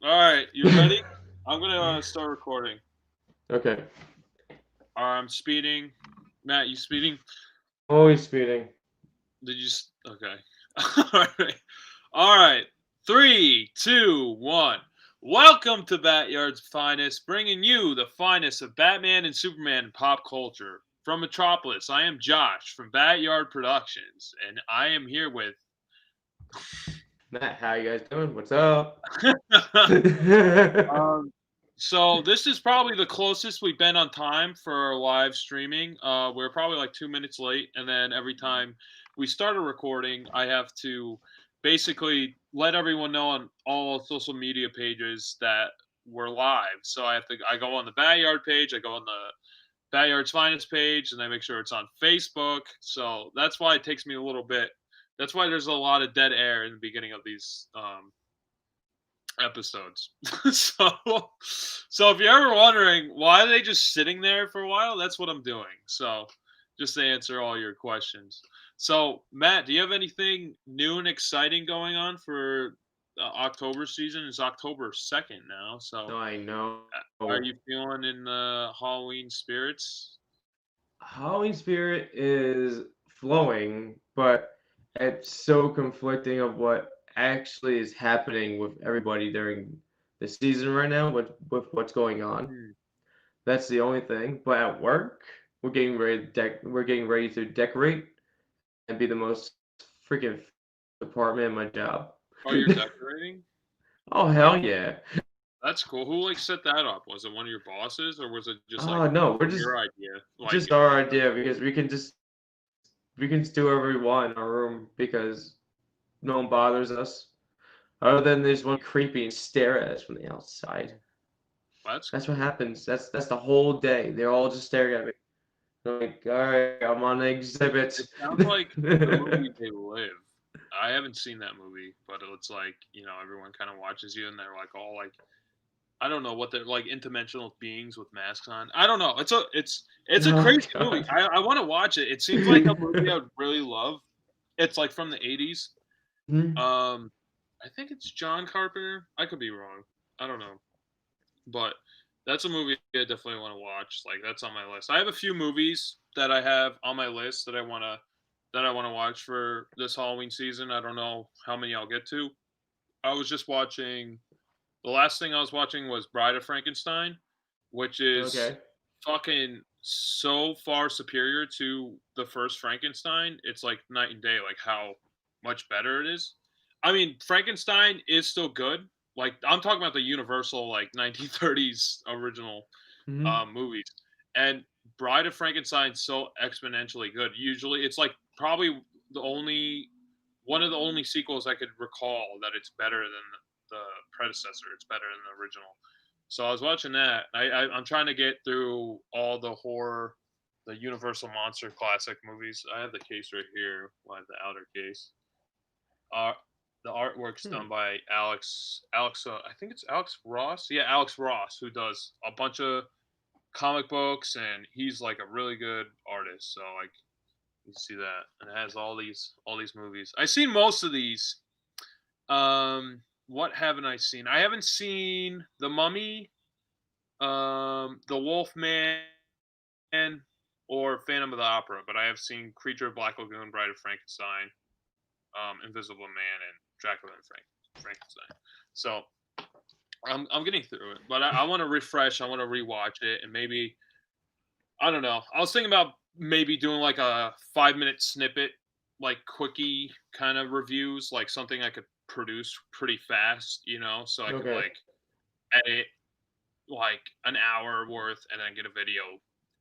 All right, you ready? I'm gonna start recording. Okay. I'm speeding. Matt, you speeding? Always speeding. Did you? Okay. All right. All right. Three, two, one. Welcome to BatYard's finest, bringing you the finest of Batman and Superman in pop culture. From Metropolis, I am Josh from BatYard Productions, and I am here with. Matt, how you guys doing? What's up? um, so this is probably the closest we've been on time for our live streaming. We're probably like 2 minutes late, and then every time we start a recording, I have to basically let everyone know on all social media pages that we're live. So I go on the Backyard page, I go on the Backyard's Finest page, and I make sure it's on Facebook. So that's why it takes me a little bit. That's why there's a lot of dead air in the beginning of these episodes. so so if you're ever wondering why are they just sitting there for a while, that's what I'm doing. So just to answer all your questions. So Matt, do you have anything new and exciting going on for October season? It's October 2nd now. So I know. are you feeling in the Halloween spirits? Halloween spirit is flowing, but it's so conflicting of what actually is happening with everybody during the season right now with what's going on. Hmm. That's the only thing. But at work, we're getting ready to decorate and be the most freaking department in my job. Oh, you're decorating? Oh hell yeah. That's cool. Who like set that up? Was it one of your bosses, or was it just like Oh no, we're your idea? Like, just our idea because we can just do whatever we want in our room because no one bothers us. Other than there's one creepy and stare at us from the outside. that's That's what cool. happens. That's the whole day. They're all just staring at me. I'm like, all right, I'm on the exhibit. It sounds like the movie They Live. I haven't seen that movie, but it's like, everyone kind of watches you and they're like all like, I don't know what they're like, interdimensional beings with masks on. I don't know. It's a Oh crazy movie. god. I want to watch it. It seems like a movie I would really love. It's like from the 80s. Hmm. I think it's John Carpenter. I could be wrong. I don't know. But that's a movie I definitely want to watch. Like that's on my list. I have a few movies that I have on my list that I want to watch for this Halloween season. I don't know how many I'll get to. I was just watching. The last thing I was watching was Bride of Frankenstein, which is Okay. fucking so far superior to the first Frankenstein. It's like night and day, like how much better it is. I mean, Frankenstein is still good. Like I'm talking about the Universal like 1930s original Hmm. movies, and Bride of Frankenstein's so exponentially good. Usually, it's like probably the only one of the only sequels I could recall that it's better than the predecessor. It's better than the original. So I was watching that. I'm trying to get through all the horror, the Universal Monster classic movies. I have the case right here. I have the outer case. Uh, the artwork's Hmm. done by Alex. I think it's Alex Ross. Yeah, Alex Ross, who does a bunch of comic books, and he's like a really good artist. So like you see that, and it has all these movies. I've seen most of these. What haven't I seen? I haven't seen The Mummy, The Wolf Man, or Phantom of the Opera, but I have seen Creature of Black Lagoon, Bride of Frankenstein, Invisible Man, and Dracula and Frankenstein. So I'm getting through it, but I want to refresh. I want to rewatch it, and maybe I don't know. I was thinking about maybe doing like a 5 minute snippet, like quickie kind of reviews, like something I could produce pretty fast, so I could Okay. like edit like an hour worth and then get a video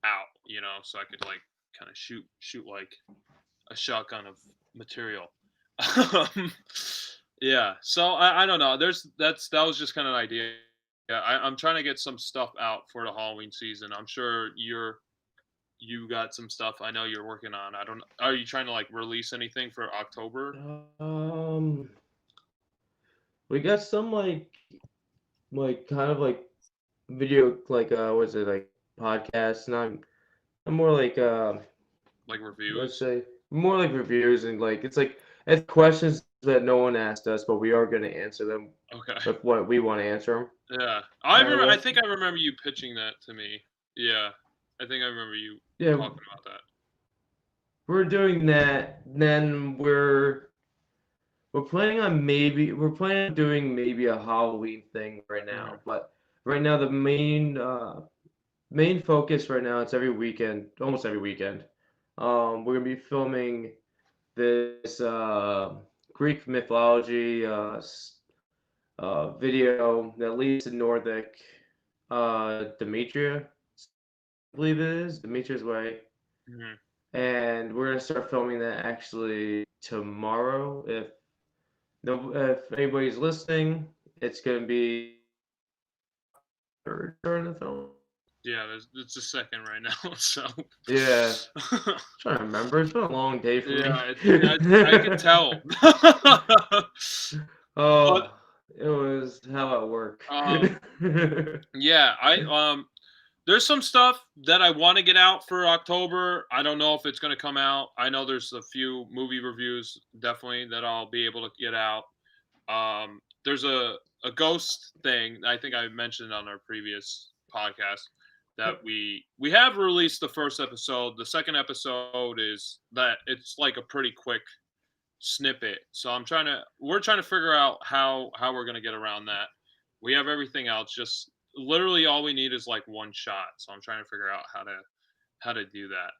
out, so I could like kind of shoot like a shotgun of material. Um, yeah, so I don't know. That was just kind of an idea. Yeah, I'm trying to get some stuff out for the Halloween season. I'm sure you got some stuff I know you're working on. I don't. Are you trying to like release anything for October? Um, we got some like kind of like video like was it like podcasts? Not more like Like let's reviews? say more like reviews and like it's questions that no one asked us, but we are going to answer them Okay. with what we want to answer them. Yeah. I think I remember you pitching that to me. Yeah. I think I remember you talking about that. We're doing that. Then we're planning on doing maybe a Halloween thing right now. But right now the main focus right now, it's every weekend, almost every weekend. We're gonna be filming this Greek mythology video that leads to Nordic Demetria, I believe it is Demetria's Way. And we're gonna start filming that actually tomorrow. If anybody's listening, it's gonna be during the film. Yeah, it's the second right now, so. Yeah. I'm trying to remember. It's been a long day for me. Yeah, I can tell. Oh, it was how at work. Yeah, there's some stuff that I want to get out for October. I don't know if it's going to come out. I know there's a few movie reviews definitely that I'll be able to get out. There's a ghost thing. I think I mentioned on our previous podcast that we have released the first episode. The second episode is that it's like a pretty quick snippet. So we're trying to figure out how we're going to get around that. We have everything else. Just literally all we need is like one shot. So I'm trying to figure out how to do that.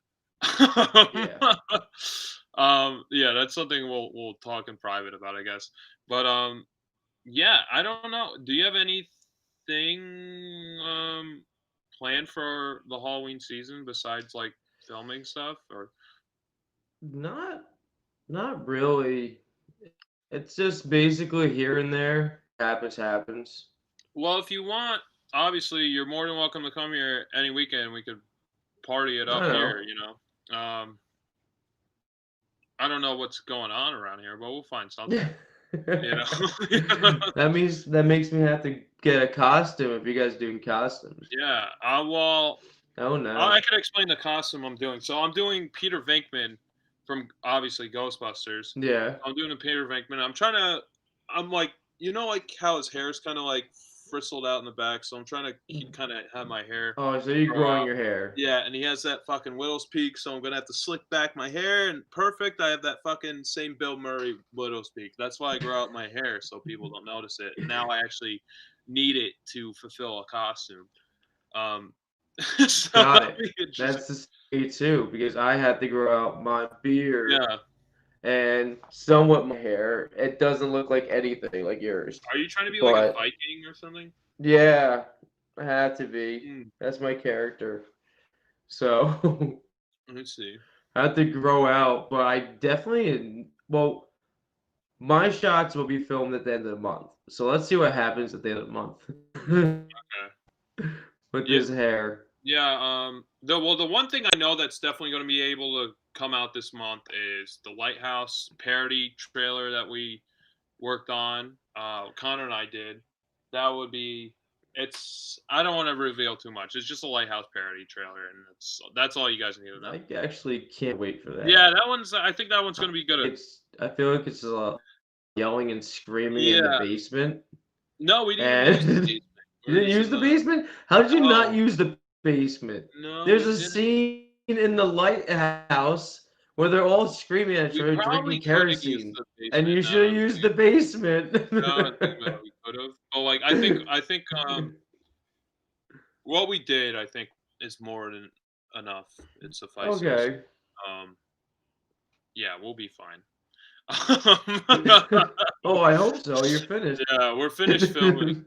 Yeah, that's something we'll talk in private about, I guess. But yeah, I don't know. Do you have anything planned for the Halloween season besides like filming stuff or? Not really. It's just basically here and there. Happens. Well, if you want, obviously you're more than welcome to come here any weekend. We could party it up here, you know. I don't know what's going on around here, but we'll find something. You know. that makes me have to get a costume if you guys doing costumes. Yeah. Well. Oh no. I could explain the costume I'm doing. So I'm doing Peter Venkman from obviously Ghostbusters. Yeah. I'm doing a Peter Venkman. I'm like, you know, like how his hair is kind of like fristled out in the back. So I'm trying to kind of have my hair. Oh, so you're growing your hair. Yeah, and he has that fucking widow's peak. So I'm gonna have to slick back my hair and perfect. I have that fucking same Bill Murray widow's peak. That's why I grow out my hair so people don't notice it. Now I actually need it to fulfill a costume. So got it. That's the me too, because I had to grow out my beard. Yeah. And somewhat my hair. It doesn't look like anything like yours. Are you trying to be like a Viking or something? Yeah, I had to be. That's my character. So let's see. I had to grow out, but I definitely my shots will be filmed at the end of the month. So let's see what happens at the end of the month. Okay. With his hair. Yeah, the one thing I know that's definitely going to be able to come out this month is the Lighthouse parody trailer that we worked on. Connor and I did. That would be. I don't want to reveal too much. It's just a Lighthouse parody trailer, and that's all you guys need to know. I actually can't wait for that. Yeah, I think that one's going to be good. I feel like it's yelling and screaming in the basement. No, we didn't use the basement. You didn't use the basement? How did you not use the basement? No. There's a scene in the Lighthouse where they're all screaming at each other, drinking kerosene, and you should have used the basement. No, we could have. But like, I think what we did, I think, is more than enough. It suffices. Okay. Yeah, we'll be fine. Oh, I hope so. You're finished. Yeah, we're finished filming.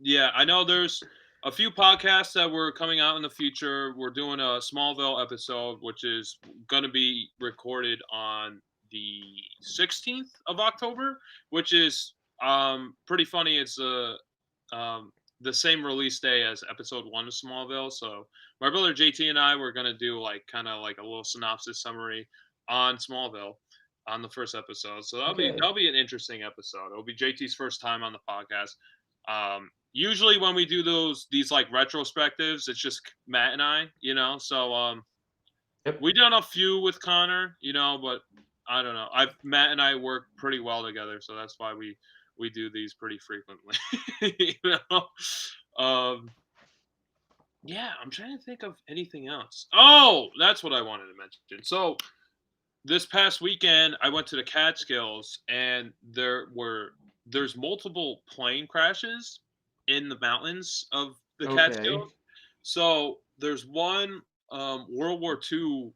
Yeah, I know there's a few podcasts that were coming out in the future. We're doing a Smallville episode, which is going to be recorded on the 16th of October, which is pretty funny. It's the same release day as episode 1 of Smallville. So my brother JT and I were going to do kind of like a little synopsis summary on Smallville on the first episode. So that'll be an interesting episode. It'll be JT's first time on the podcast. Usually when we do these like retrospectives, it's just Matt and I, you know. So we've done a few with Connor, you know, but I don't know. Matt and I work pretty well together, so that's why we do these pretty frequently. you know. Yeah, I'm trying to think of anything else. Oh, that's what I wanted to mention. So this past weekend, I went to the Catskills, and there's multiple plane crashes in the mountains of the Okay. Catskills. So there's one World War II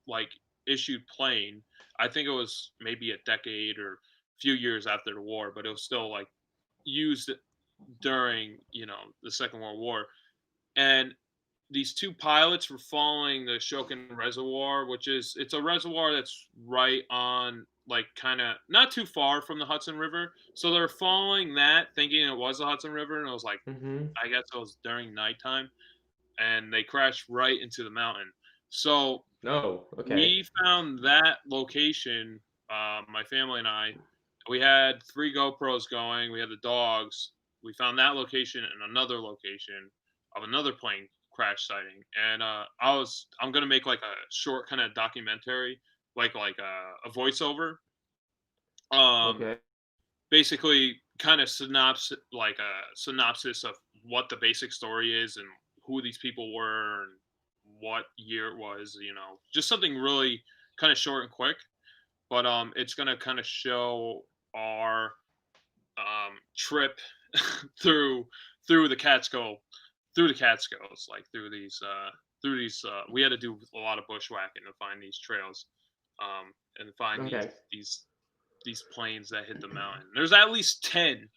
like issued plane. I think it was maybe a decade or a few years after the war, but it was still like used during the Second World War. And these two pilots were following the Shokin Reservoir, which it's a reservoir that's right on like kind of not too far from the Hudson River. So they're following that, thinking it was the Hudson River, and it was like Mhm. I guess it was during nighttime, and they crashed right into the mountain. So Oh, okay. we found that location. My family and I, we had 3 GoPros going. We had the dogs. We found that location and another location of another plane crash sighting. And I'm gonna make like a short kind of documentary, like a voiceover. Um, Okay. Basically, kind of synopsis of what the basic story is and who these people were and what year it was. Just something really kind of short and quick. But it's gonna kind of show our trip through through the Catskill through the Catskills, like through these we had to do a lot of bushwhacking to find these trails, and find Okay. these planes that hit the mountain. There's at least 10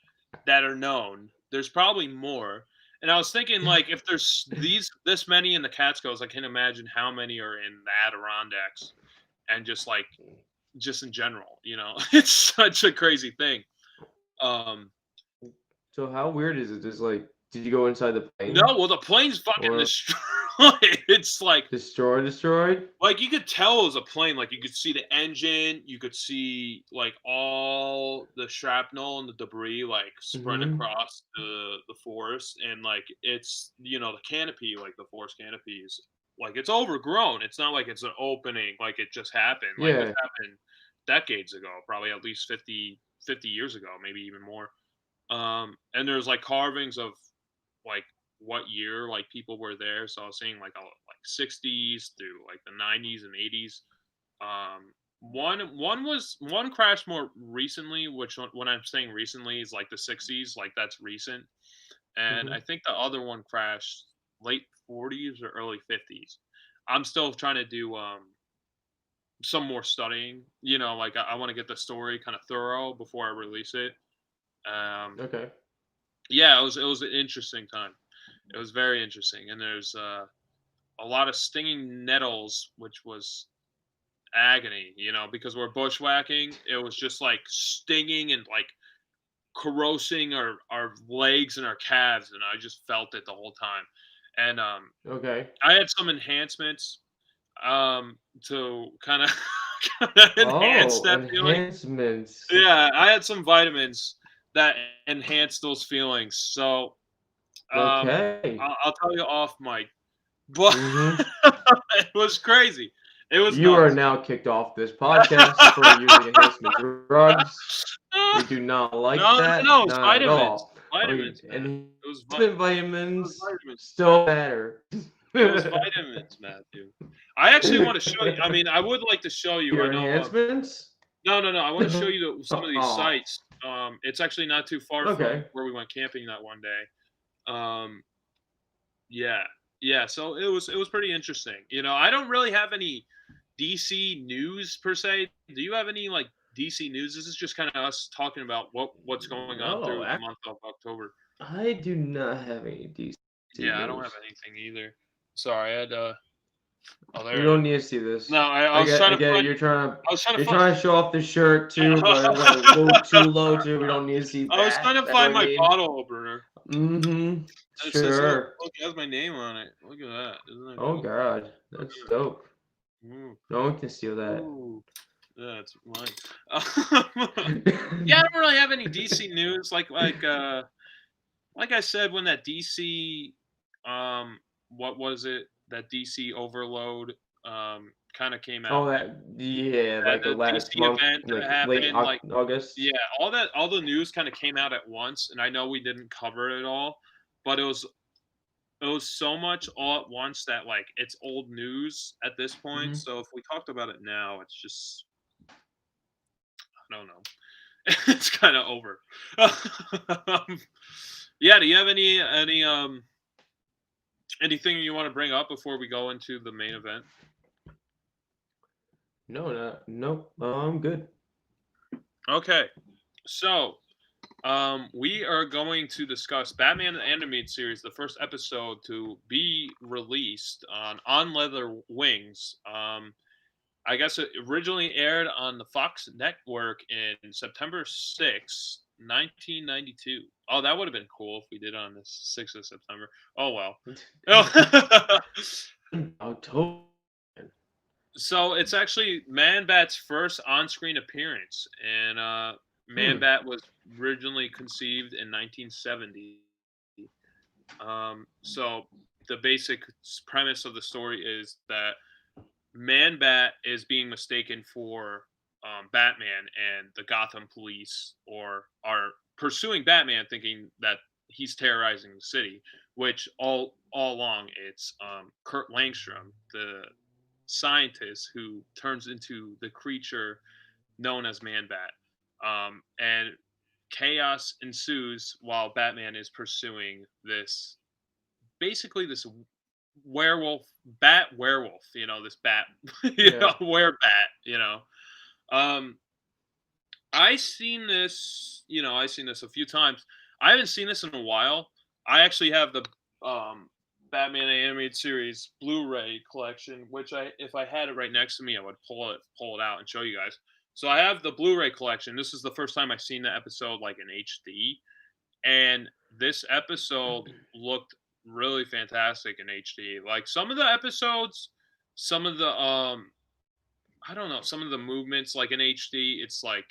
that are known. There's probably more. And I was thinking, like, if there's this many in the Catskills, I can imagine how many are in the Adirondacks and just in general. It's such a crazy thing. Um, So how weird is it? Just like, did you go inside the no, plane well, the plane's fucking or destroyed. It's destroyed? like you could tell it was a plane. Like you could see the engine, you could see like all the shrapnel and the debris like spread Mhm. across the forest, and like it's the canopy, like the forest canopy is like it's overgrown. It's not like it's an opening, like it just happened. Like this Yeah. happened decades ago, probably at least 50 years ago, maybe even more. And there's like carvings of like what year like people were there. So I was seeing like like 60s through like the 90s and 80s. One crashed more recently, which when I'm saying recently is like the 60s, like that's recent. And I Mhm. think the other one crashed late 40s or early 50s. I'm still trying to do some more studying. Like I want to get the story kind of thorough before I release it. Um, Okay. yeah, it was an interesting time. It was very interesting, and there's a lot of stinging nettles, which was agony. Because we're bushwhacking, it was just like stinging and like corrosing our legs and our calves, and I just felt it the whole time. And Okay. I had some enhancements to kind of enhance Oh, that feeling. enhancements. Yeah, I had some vitamins that enhanced those feelings. So Okay. I'll tell you off mic, but Mhm. it was crazy. It was You are nuts. now kicked off this podcast for using enhancement drugs. We do not like No, no, that, no, it's not at vitamins. all. I mean, Vitamins, man. enhancement It was vitamins vitamins. still matter. It was vitamins, Matthew. I actually want to show you. I mean, I would like to show you. I Your know. enhancements? No, no, no. I want to show you some of these Oh, sites. It's actually not too far from okay. where we went camping that one day. Um, yeah, yeah. So it was pretty interesting. I don't really have any DC news per se. Do you have any like DC news? This is just kind of us talking about what's going on No, through the month of October. I do not have any DC Yeah, I don't have news. anything either. Sorry, I had oh We there it is. don't need to see No, this. I was I trying to get it. find. I was trying to You're find. trying to show off the shirt too, but it went a little too low too. We don't need to see I was trying that. to That's what find I my mean. bottle opener. Mm-hmm. And it says, "Look, Sure. look, it has my name on it. Look at that. Isn't that Oh cool?" God, that's dope. Ooh, No one can steal that. ooh. Yeah, it's mine. Yeah, I don't really have any DC news. Like I said, when that DC, what was it? That DC overload kind of came Oh, out. like the The last DC month, event that like late happened, like August. yeah, all the news kind of came out at once, and I know we didn't cover it all, but it was so much all at once that like it's old news at this point. Hmm. So if we talked about it now, it's just I don't know. It's kind of over. um, yeah. Do you have anything you want to bring up before we go into the main event? No, nope. I'm good. Okay. So we are going to discuss Batman the Animated Series, the first episode to be released on Leather Wings. I guess it originally aired on the Fox network in September 6th, 1992. Oh, that would have been cool if we did it on the 6th of September. Oh, well. October. So it's actually Man-Bat's first on-screen appearance, and Hmm. Man-Bat was originally conceived in 1970. So the basic premise of the story is that Man-Bat is being mistaken for Batman, and the Gotham police are pursuing Batman, thinking that he's terrorizing the city. Which all along it's Kurt Langstrom, the scientist who turns into the creature known as Man-Bat. And chaos ensues while Batman is pursuing this basically this werewolf werewolf, this bat Yeah. werebat, um I seen this a few times. I haven't seen this in a while. I actually have the Batman animated series Blu-ray collection, which if I had it right next to me, I would pull it out and show you guys. So I have the Blu-ray collection. This is the first time I've seen the episode like in HD, and this episode looked really fantastic in HD. Like some of the episodes, some of the I don't know, some of the movements like in HD, it's like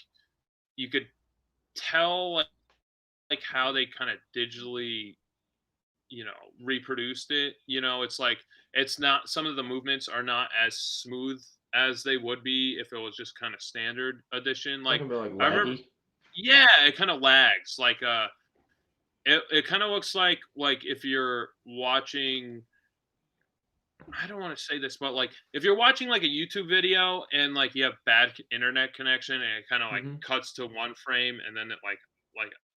you could tell like how they kind of digitally, reproduced it. It's like it's not some of the movements are not as smooth as they would be if it was just kind of standard edition. Like Talking about like I remember, laggy. yeah, it kind of lags. Like it kind of looks like if you're watching, I don't want to say this, but like if you're watching like a YouTube video and like you have bad internet connection and it kind of like Hmm. cuts to one frame and then it like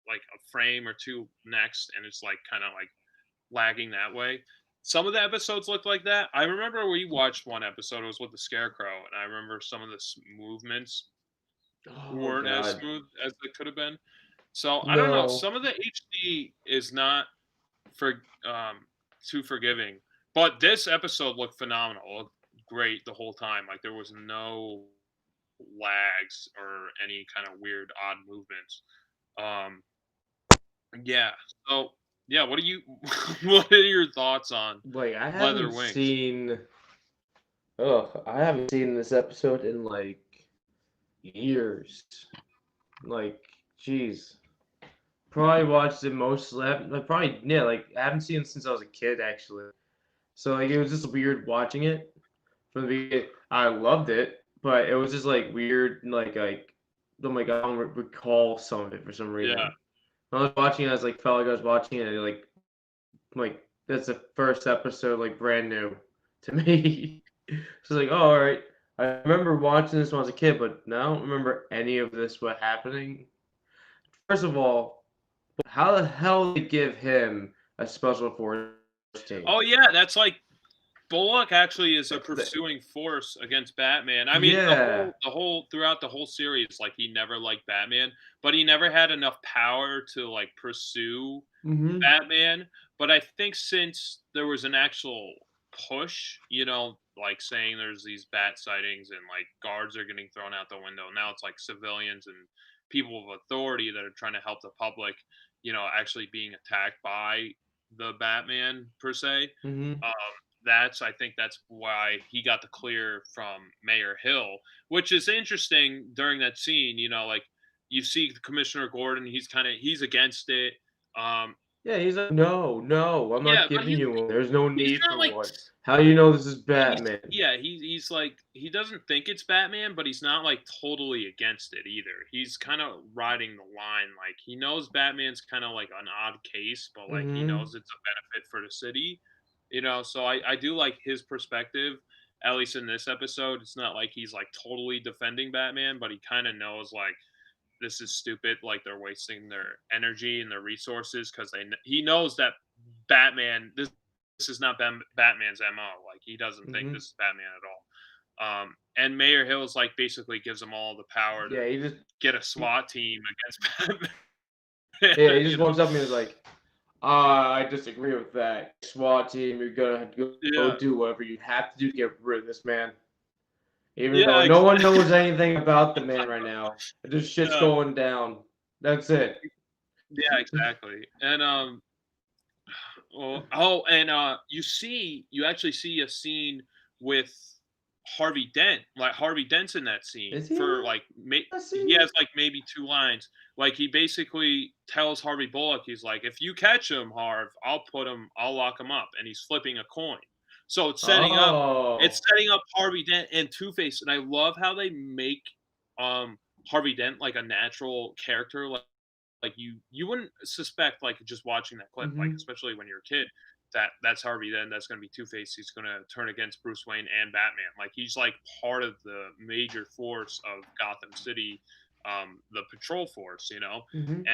like a frame or two next and it's like kind of like lagging that way. Some of the episodes look like that. I remember we watched one episode. It was with the Scarecrow, and I remember some of the movements Oh weren't as God. smooth as they could have been. So I don't know. No. Some of the HD is not for too forgiving. But this episode looked phenomenal. It looked great the whole time. Like there was no lags or any kind of weird odd movements. Um yeah. So yeah, what do you what are your thoughts on Like I Leather haven't Wings? seen. Ugh, I haven't seen this episode in like years. Like, jeez. Probably watched it mostly. Like, probably yeah. Like I haven't seen it since I was a kid actually. So like it was just weird watching it from the beginning. I loved it, but it was just like weird. Like oh my god, I don't recall some of it for some Yeah. reason. I was watching it, I was like felt like I was watching it like that's the first episode like brand new to me. So like, oh, all right. I remember watching this when I was a kid, but I don't remember any of this what happening. First of all, how the hell did they give him a special force team? Oh yeah, that's like Bullock actually is a The- pursuing force against Batman. I mean, yeah. the whole throughout the whole series, like he never liked Batman, but he never had enough power to like pursue Mm-hmm. Batman. But I think since there was an actual push, like saying there's these bat sightings and like guards are getting thrown out the window. Now it's like civilians and people of authority that are trying to help the public, actually being attacked by the Batman per se. Mm-hmm. Um, I think that's why he got the clear from Mayor Hill, which is interesting during that scene. Like you see Commissioner Gordon, he's against it. Um, Yeah, he's like, "No, no, I'm Yeah, not but giving you one. There's no he's need not for like one. How do you know this is he's Batman?" yeah, he's like he doesn't think it's Batman, but he's not like totally against it either. He's kind of riding the line. Like he knows Batman's kind of like an odd case, but like he Mhm. knows it's a benefit for the city, you know. So I do like his perspective. At least in this episode, it's not like he's like totally defending Batman, but he kind of knows like this is stupid. Like they're wasting their energy and their resources because he knows that Batman this is not Batman's mo. Like he doesn't think Mhm. this is Batman at all. And Mayor Hill's like basically gives him all the power to Yeah, he just get a SWAT team against yeah, Batman. he just You know? walks up and he's like, I disagree with that. SWAT team, you're gonna have to go Yeah, do whatever you have to do to get rid of this man." Even though yeah, no one knows anything about the man right now. This shit's yeah, going down. That's it. yeah, exactly. And and you actually see a scene with Harvey Dent. Like Harvey Dent's in that scene Is he in for like that he scene? has like maybe 2 lines. Like he basically tells Harvey Bullock, he's like, "If you catch him, Harv, I'll lock him up." And he's flipping a coin. So it's Oh. setting up Harvey Dent and Two Face, and I love how they make um Harvey Dent like a natural character. Like you wouldn't suspect like just watching that clip, like Mhm. especially when you're a kid, that that's Harvey. Then that's going to be Two Face. He's going to turn against Bruce Wayne and Batman. Like he's like part of the major force of Gotham City, the patrol force, you know, Mhm.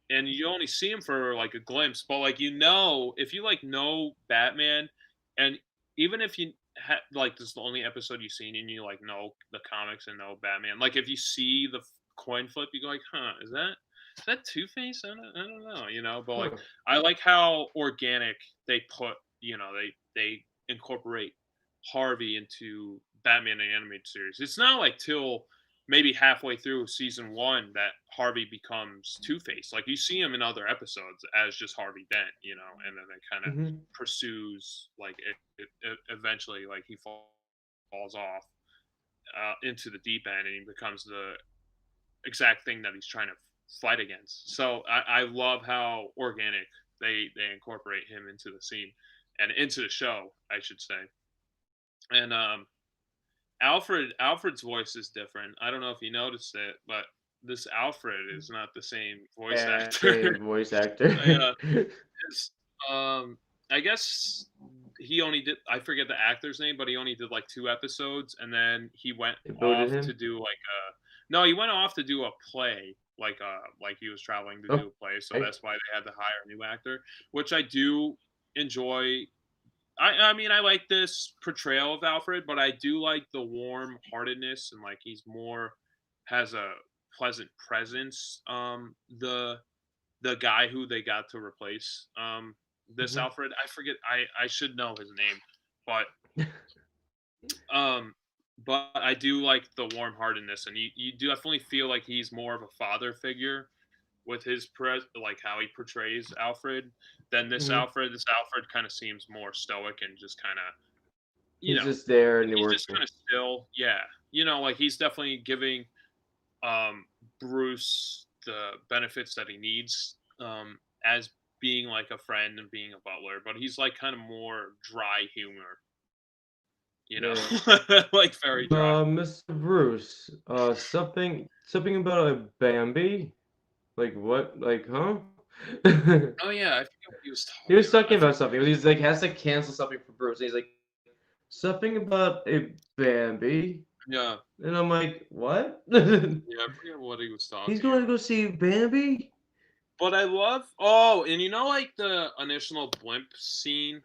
and you only see him for like a glimpse, but like if you like know Batman, and even if you like this is the only episode you've seen and you like know the comics and know Batman, like if you see the coin flip, you go like, huh, is that Two Face? I don't know, you know. But like, Huh. I like how organic they put, you know, they incorporate Harvey into Batman the animated series. It's not like till maybe halfway through season one that Harvey becomes Two Face. Like you see him in other episodes as just Harvey Dent, you know, and then it kind of Mhm. pursues like eventually like he falls off into the deep end and he becomes the exact thing that he's trying to fight against. So I love how organic they incorporate him into the scene and into the show, I should say. And Alfred's voice is different. I don't know if you noticed it, but this Alfred is not the same voice Yeah, actor. same voice actor. Yeah, it's, I guess he only did. I forget the actor's name, but he only did like 2 episodes, and then he went They voted off to him? do like a. No, he went off to do a play, like he was traveling to do a play, so Okay. that's why they had to hire a new actor, which I do enjoy. I mean, I like this portrayal of Alfred, but I do like the warm heartedness and like he's more has a pleasant presence. The guy who they got to replace this Mhm. Alfred, I forget. I should know his name, but um, but I do like the warm heartedness, and you do definitely feel like he's more of a father figure with his like how he portrays Alfred than this Mhm. Alfred. This Alfred kind of seems more stoic and just kind of you He's know just there and he's just working. kind of still, yeah. You know, like he's definitely giving um Bruce the benefits that he needs as being like a friend and being a butler, but he's like kind of more dry humor, you know, Yeah. like very dry. Mr. Bruce, something about a Bambi? Like what? Like, huh? Oh yeah, I forget what he was He talking was about. talking about something. He's like has to cancel something for Bruce. And he's like something about a Bambi, Yeah, and I'm like, what? yeah, I forget what he was He's talking going to about. go see Bambi? But I love and you know like the initial blimp scene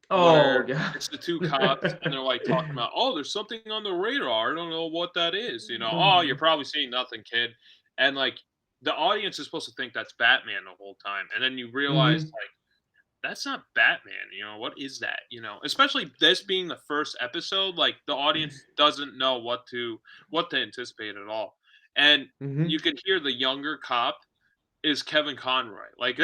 Oh where god. it's the 2 cops and they're, like, talking about, "Oh, there's something on the radar, I don't know what that is," you know, "Oh, you're probably seeing nothing, kid," and, like, the audience is supposed to think that's Batman the whole time, and then you realize, Mhm. like, that's not Batman, you know, what is that, you know? Especially this being the first episode, like, the audience doesn't know what to anticipate at all, and you Mhm. can hear the younger cop is Kevin Conroy. Like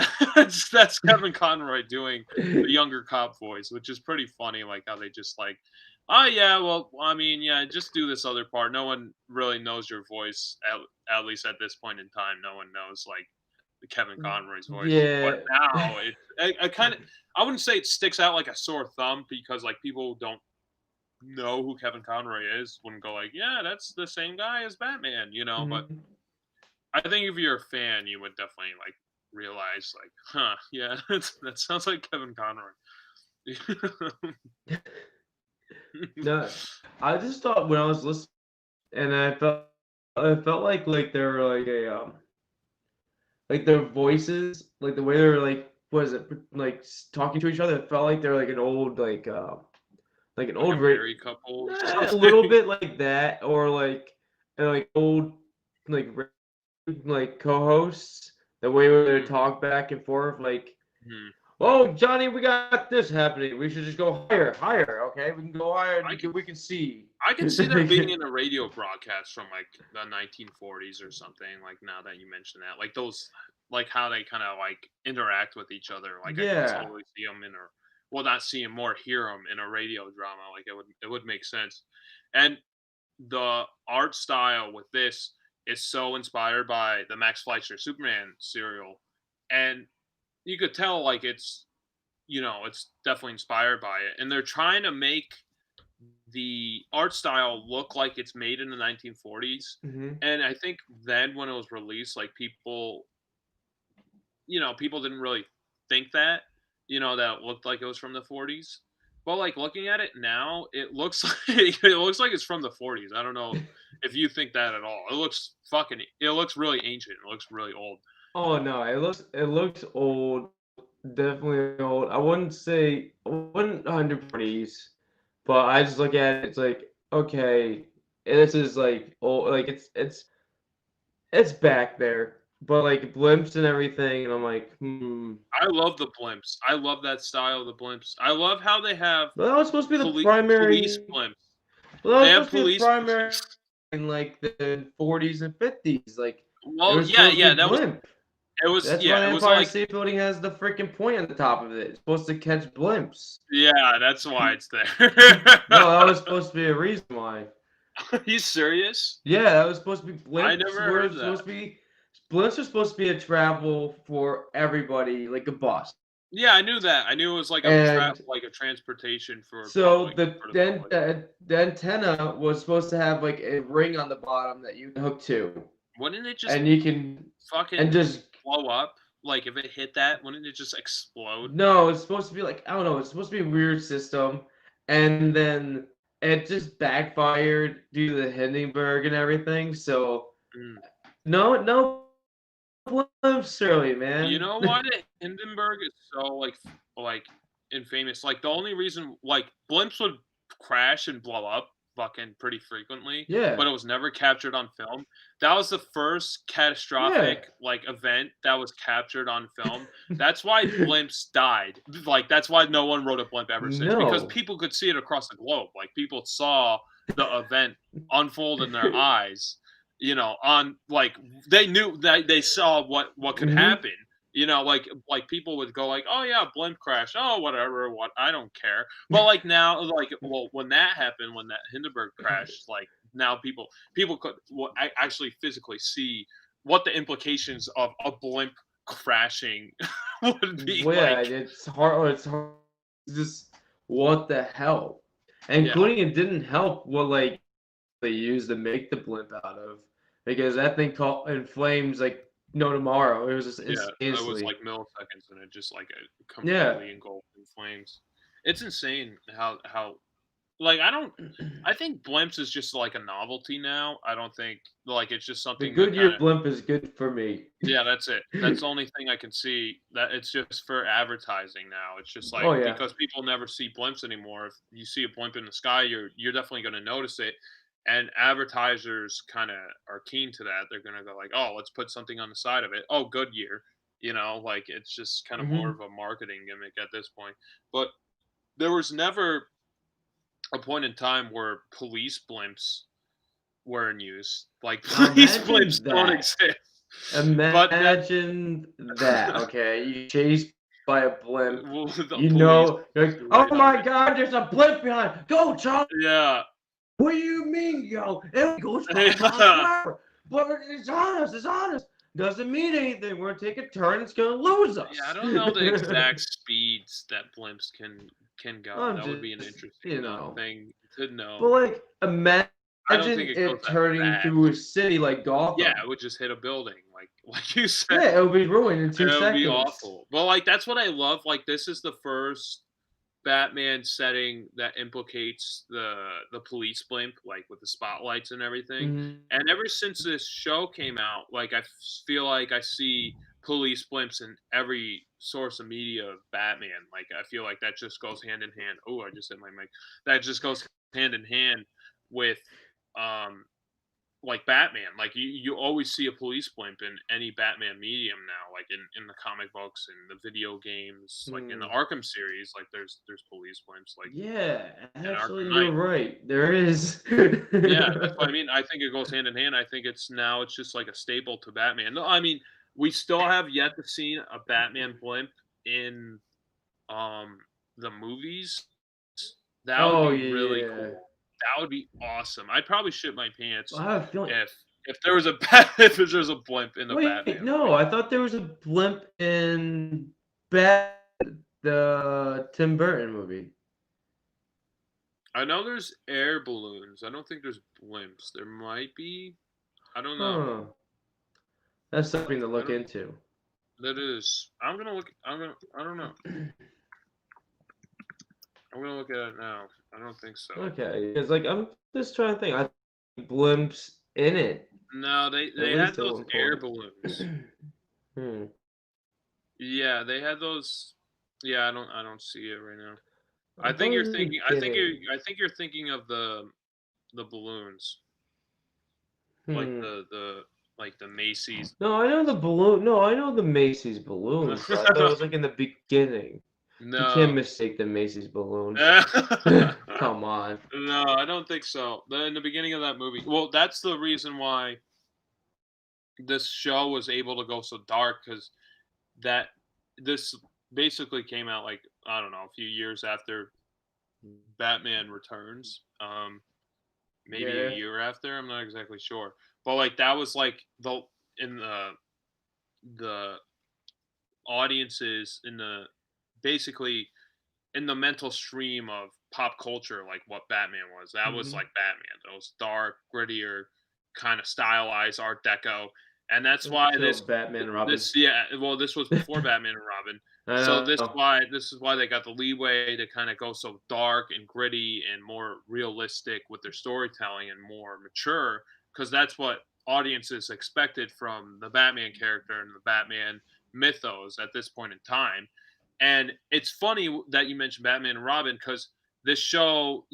that's Kevin Conroy doing the younger cop voice, which is pretty funny. Like how they just like, oh yeah, well, I mean, yeah, just do this other part. No one really knows your voice at least at this point in time. No one knows like Kevin Conroy's voice. Yeah. But now I wouldn't say it sticks out like a sore thumb because like people don't know who Kevin Conroy is wouldn't go like, yeah, that's the same guy as Batman, But Mhm. I think if you're a fan, you would definitely like realize like, huh, yeah, that sounds like Kevin Conroy. No, I just thought when I was listening, and I felt like they were like like their voices, like the way they were like, what is it, like talking to each other. It felt like they're like an old like an Like a old married couple or a little something. bit like that, or like old like like co-hosts. The way where they Mhm, talk back and forth, like, mhm. "Oh, Johnny, we got this happening. We should just go higher. Okay, we can go higher. And I could we can see." I could see that being in a radio broadcast from like the 1940s or something. Like now that you mention that, like those, like how they kind of like interact with each other. Like I could Yeah. totally see them well, not see them, more hear them in a radio drama. Like it would make sense. And the art style with this is so inspired by the Max Fleischer Superman serial, and you could tell like it's definitely inspired by it, and they're trying to make the art style look like it's made in the 1940s. Mhm. And I think then when it was released, like people didn't really think that, that it looked like it was from the 40s. But like looking at it now, it looks like it's from the 40s. I don't know if you think that at all. It looks really ancient. It looks really old. Oh no, it looks old. Definitely old. I wouldn't 140s, but I just look at it. It's like, okay, this is like old. Like it's back there, but like blimps and everything, and I'm like, hmm. I love the blimps. I love that style of the blimps. I love how they have Well, that was supposed to be the police primary. blimps. Well, that They was have supposed to be the police primary blimps. in like the 40s and 50s. Like it Well, was yeah, supposed to yeah, be blimp. That's why yeah, the it was Empire like, State Building has the freaking point on the top of it. It's supposed to catch blimps. yeah, that's why it's there. No, that was supposed to be a reason why. Are you serious? Yeah, that was supposed to be I blimps never were heard that. supposed to be blimps are supposed to be a travel for everybody, like a bus. Yeah, I knew that. I knew it was like And like a transportation for so for the then public. the antenna was supposed to have like a ring on the bottom that you can hook to, Wouldn't it just and you can and fucking just blow up? Like if it hit that, wouldn't it just explode? no, it's supposed to be like I don't know, it's supposed to be a weird system, and then it just backfired due to the Hindenburg and everything. So Mm. no blimps, Shirley, You man. know why the Hindenburg is so like infamous? Like the only reason like blimps would crash and blow up fucking pretty frequently, but Yeah, it was never captured on film. That was the first yeah. catastrophic like event that was captured on film. That's why blimps died. Like that's why no one wrote a blimp ever since because No. people could see it across the globe. Like people saw the event unfold in their eyes. On like they knew that they saw what could Mhm. happen. Like people would go like, "Oh yeah, blimp crash. Oh whatever, what I don't care." But like now, like well, when that happened, when that Hindenburg crashed, like now people could actually physically see what the implications of a blimp crashing would be Well, yeah, like. it's hard. It's hard. It's just what the hell? Yeah, Including it didn't help what like they used to make the blimp out of because that thing caught in flames like no tomorrow. It was just yeah, it was instantaneously. like milliseconds, and it just like Yeah. completely engulfed in flames. It's insane how like I think blimps is just like a novelty now. I don't think like it's just The something to kind Goodyear of. blimp is good for me. Yeah, that's it. That's the only thing I can see that it's just for advertising now. It's just like Oh yeah. because people never see blimps anymore. If you see a blimp in the sky, you're definitely going to notice it. And advertisers kind of are keen to that. They're going to go like, "Oh, let's put something on the side of it." Oh, Goodyear. Like it's just kind of more Hmm. of a marketing gimmick at this point. But there was never a point in time where police blimps were in use. Like Now police blimps imagine don't that. exist. But that Imagine that. Okay, you chased by a blimp. the You police know, you're like, oh right on my it. God, there's a blimp behind. Go, Charlie. Yeah. What do you mean, yo? It goes 5 miles per hour. But it's on us. It's on us. doesn't mean anything. We're gonna take a turn. It's gonna lose us. Yeah, I don't know the exact speeds that blimps can go. I'm That would just, be an interesting thing to But know. like, imagine I don't think it goes it that turning through a fast. city like Yeah, Gotham. it would just hit a building, like you said. Yeah, it would be ruined in And 2 it would be seconds. awful. But like that's what I love. Like this is the first Batman setting that implicates the police blimp, like with the spotlights and everything. Mhm. And ever since this show came out, like feel like I see police blimps in every source of media of Batman. Like I feel like that just goes hand in hand. Oh, I just hit my mic. That just goes hand in hand with um like Batman. Like you always see a police blimp in any Batman medium now, like in the comic books and the video games, like in the Hmm. Arkham series, like there's police blimps like Yeah, in Arkham actually, you're Knight. right. There is. Yeah, that's what I mean. I think it goes hand in hand. I think it's just like a staple to Batman. No, I mean, we still have yet to see a Batman blimp in um the movies. That would Oh be yeah, really yeah. cool. That would be awesome. I'd probably shit my I pants have a feeling. if there was a if there's a blimp in the Wait, Batman no, movie. I thought there was a blimp in Bat, the Tim Burton movie. I know there's air balloons. I don't think there's blimps. There might be. I don't know. Huh. That's something to I look don't. into. That is. I'm gonna look. I'm gonna. I don't know. I'm gonna look at it now. I don't think so. Okay, because like I'm just trying to think. I think blimps in it, No, at they had least at those one air point. balloons. Hmm. Yeah, they had those. Yeah, I don't see it right now. I I think thought you're in the thinking. beginning. I think you're thinking of the balloons, like Hmm. the Macy's. No, I know the balloon. No, I know the Macy's balloons, but I thought it was like in the beginning. You can't No. mistake the Macy's balloons. No, Come on. I don't think so. In the beginning of that movie, well, that's the reason why this show was able to go so dark because that this basically came out like I don't know a few years after Batman Returns, maybe a Yeah. year after. I'm not exactly sure, but like that was like in the audiences in the basically in the mental stream of pop culture, like what Batman was. That was Hmm. like Batman. Those dark, grittier, kind of stylized Art Deco, and that's why Until Batman and Robin. this yeah. Well, this was before Batman and Robin, I so know. this is why they got the leeway to kind of go so dark and gritty and more realistic with their storytelling and more mature because that's what audiences expected from the Batman character and the Batman mythos at this point in time. And it's funny that you mentioned Batman and Robin because this show,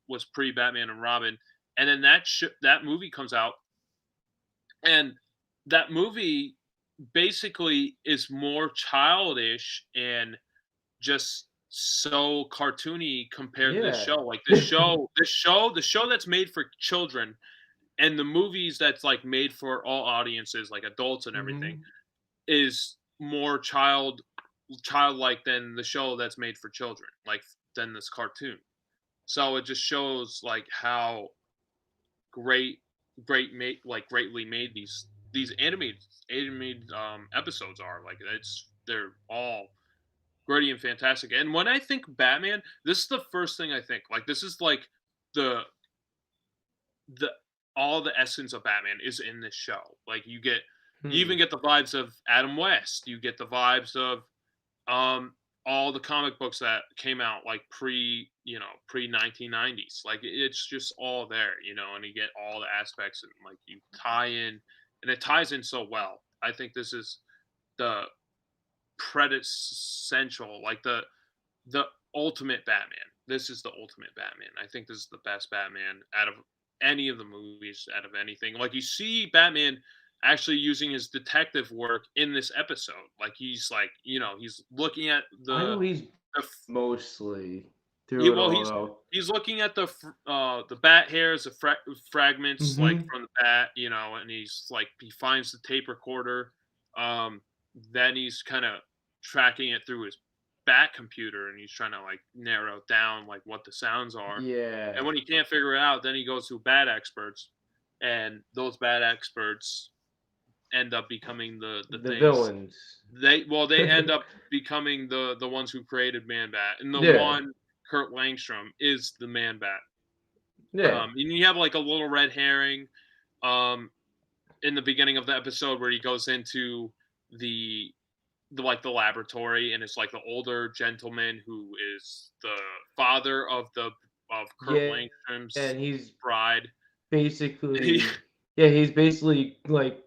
was pre Batman and Robin, and then that movie comes out, and that movie basically is more childish and just so cartoony compared to this Yeah. show. Like the show that's made for children, and the movies that's like made for all audiences, like adults and everything, Hmm. is more childlike than the show that's made for children, like than this cartoon. So it just shows like how great greatly made these animated episodes are. Like they're all gritty and fantastic. And when I think Batman, this is the first thing I think. Like this is like the the all the essence of Batman is in this show. Like you Hmm. even get the vibes of Adam West. You get the vibes of um all the comic books that came out like pre 1990s. Like it's just all there, and you get all the aspects and like you tie in and it ties in so well. I think this is the essential, like the ultimate Batman. This is the ultimate Batman. I think this is the best Batman out of any of the movies, out of anything. Like you see Batman actually using his detective work in this episode. Like he's like, he's looking at I know he's the mostly he through it well all though. he's looking at the bat hairs, the fragments like Hmm. from the bat, and he's like he finds the tape recorder. Um, then he's kind of tracking it through his bat computer, and he's trying to like narrow down like what the sounds are. Yeah. And when he can't figure it out, then he goes to bat experts, and those bat experts end up becoming the things. villains. They end up becoming the ones who created Man-Bat, and the Yeah. one Kurt Langstrom is the Man-Bat. Yeah. And you have like a little red herring in the beginning of the episode where he goes into the laboratory, and it's like the older gentleman who is the father of Kurt Langstrom's and he's bride. basically he's basically like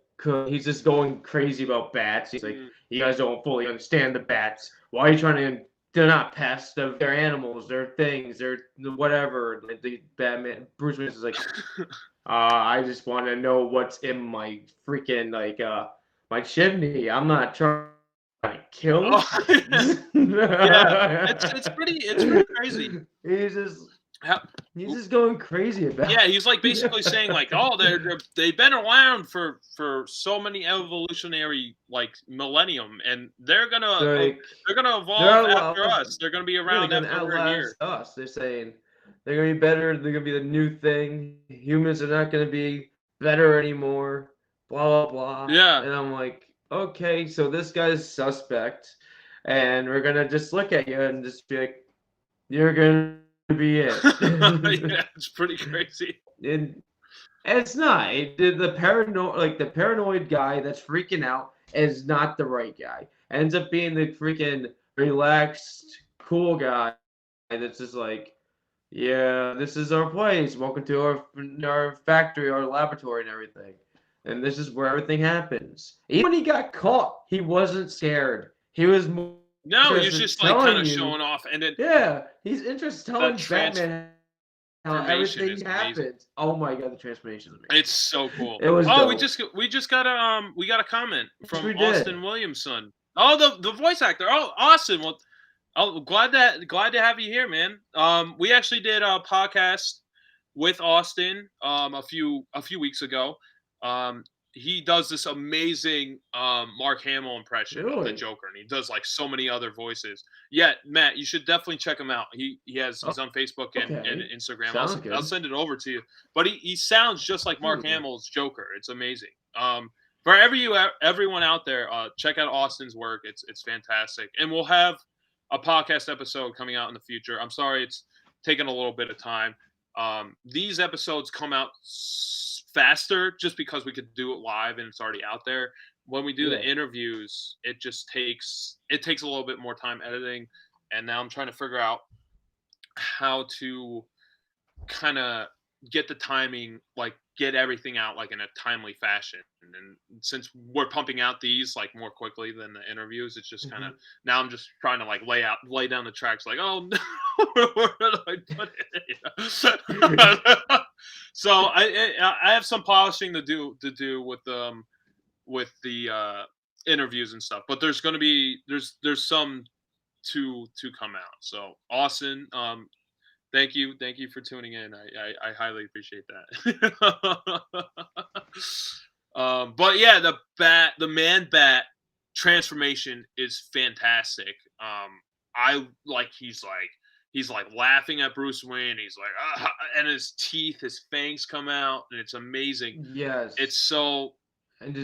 he's just going crazy about bats. He's like, you guys don't fully understand the bats. Why are you trying to? They're not pests. They're animals. They're things. They're whatever. The Batman Bruce Wayne is like, I just want to know what's in my freaking my chimney. I'm not trying to kill. Oh, yeah, it's pretty crazy. He's just going crazy about. Yeah, he's like basically saying like, oh, they've been around for so many evolutionary like millennium, and they're gonna evolve after us. They're gonna be around after we're here. Us. They're saying they're gonna be better. They're gonna be the new thing. Humans are not gonna be better anymore. Blah blah blah. Yeah. And I'm like, okay, so this guy's suspect, and we're gonna just look at you and just be like, you're gonna be it. Yeah, it's pretty crazy. And it's not. The paranoid guy that's freaking out is not the right guy. Ends up being the freaking relaxed, cool guy that's just like, yeah, this is our place. Welcome to our factory, our laboratory, and everything. And this is where everything happens. Even when he got caught, he wasn't scared. He was more. No, he's just like kind of showing off, and then he's interested in telling Batman how everything happens. Oh my god, the transformation is amazing. It's so cool. It was. Oh, dope. we just got a comment from Austin Williamson. Oh, the voice actor. Oh, Austin. Well, glad to have you here, man. We actually did a podcast with Austin a few weeks ago. He does this amazing Mark Hamill impression of the Joker, and he does like so many other voices. Yeah, Matt, you should definitely check him out. He's on Facebook and Instagram. I'll send it over to you. But he sounds just like Mark Hamill's Joker. It's amazing. For everyone out there, check out Austin's work. It's fantastic, and we'll have a podcast episode coming out in the future. I'm sorry it's taken a little bit of time. These episodes come out faster just because we could do it live and it's already out there. When we do the interviews, it takes a little bit more time editing, and now I'm trying to figure out how to kind of get the timing, like get everything out like in a timely fashion. And since we're pumping out these like more quickly than the interviews, it's just kind of now I'm just trying to like lay down the tracks like, oh no, where did I put it? So I have some polishing to do with the interviews and stuff, but there's some to come out. So Austin, thank you for tuning in. I highly appreciate that. But yeah, the Man-Bat transformation is fantastic. He's like laughing at Bruce Wayne. He's like, and his teeth, his fangs come out, and it's amazing. Yes, it's so, and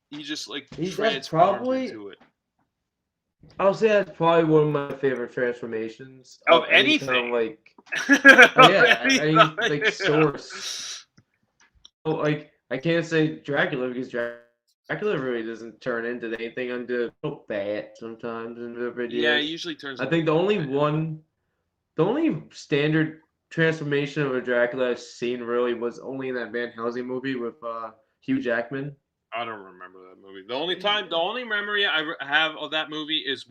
he just like transforms into it. I'll say that's probably one of my favorite transformations of anything. Like, any source. Oh, like I can't say Dracula because Dracula really doesn't turn into anything until a bat sometimes in the videos. Yeah, he usually turns. I think the only standard transformation of a Dracula I've seen really was only in that Van Helsing movie with Hugh Jackman. I don't remember that movie. The only memory I have of that movie is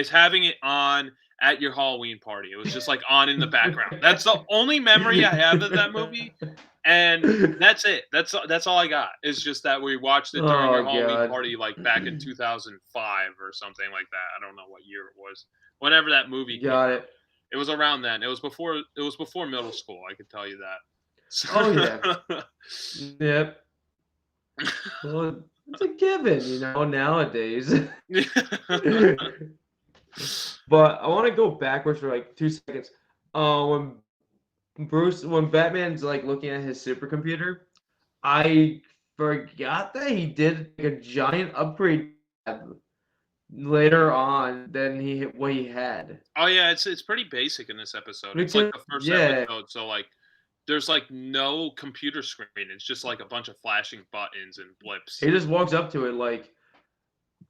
having it on at your Halloween party. It was just like on in the background. That's the only memory I have of that movie, and that's it. That's all I got. It's just that we watched it during your Halloween party, like back in 2005 or something like that. I don't know what year it was. Whenever that movie came out. It was around then. It was before middle school. I could tell you that. So, oh yeah. Yep. Well, it's a given, nowadays. But I want to go backwards for like 2 seconds. When Batman's like looking at his supercomputer, I forgot that he did like a giant upgrade later on than what he had. Oh yeah, it's pretty basic in this episode. It's like Because the first yeah, episode, so like there's like no computer screen. It's just like a bunch of flashing buttons and blips. he just walks up to it like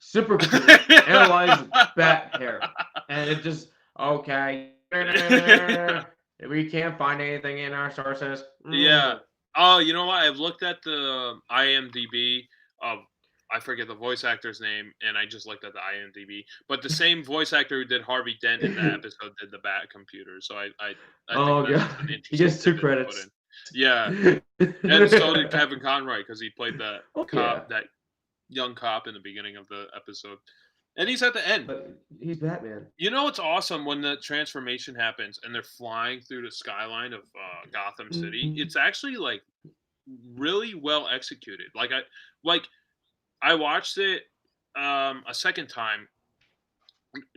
supercomputer analyze bat hair, and it just okay. We can't find anything in our sources. Yeah. Oh, you know what? I've looked at the IMDb of I forget the voice actor's name, and I just looked at the IMDb. But the same voice actor who did Harvey Dent in that episode did the Bat Computer. So I think Oh that's just an god, he interesting gets 2 tidbit to put credits. in. Yeah, and so did Kevin Conroy because he played the Oh yeah, cop, that young cop in the beginning of the episode, and he's at the end. but he's Batman. You know what's awesome when the transformation happens and they're flying through the skyline of Gotham City? Mhm. It's actually like really well executed. I watched it a second time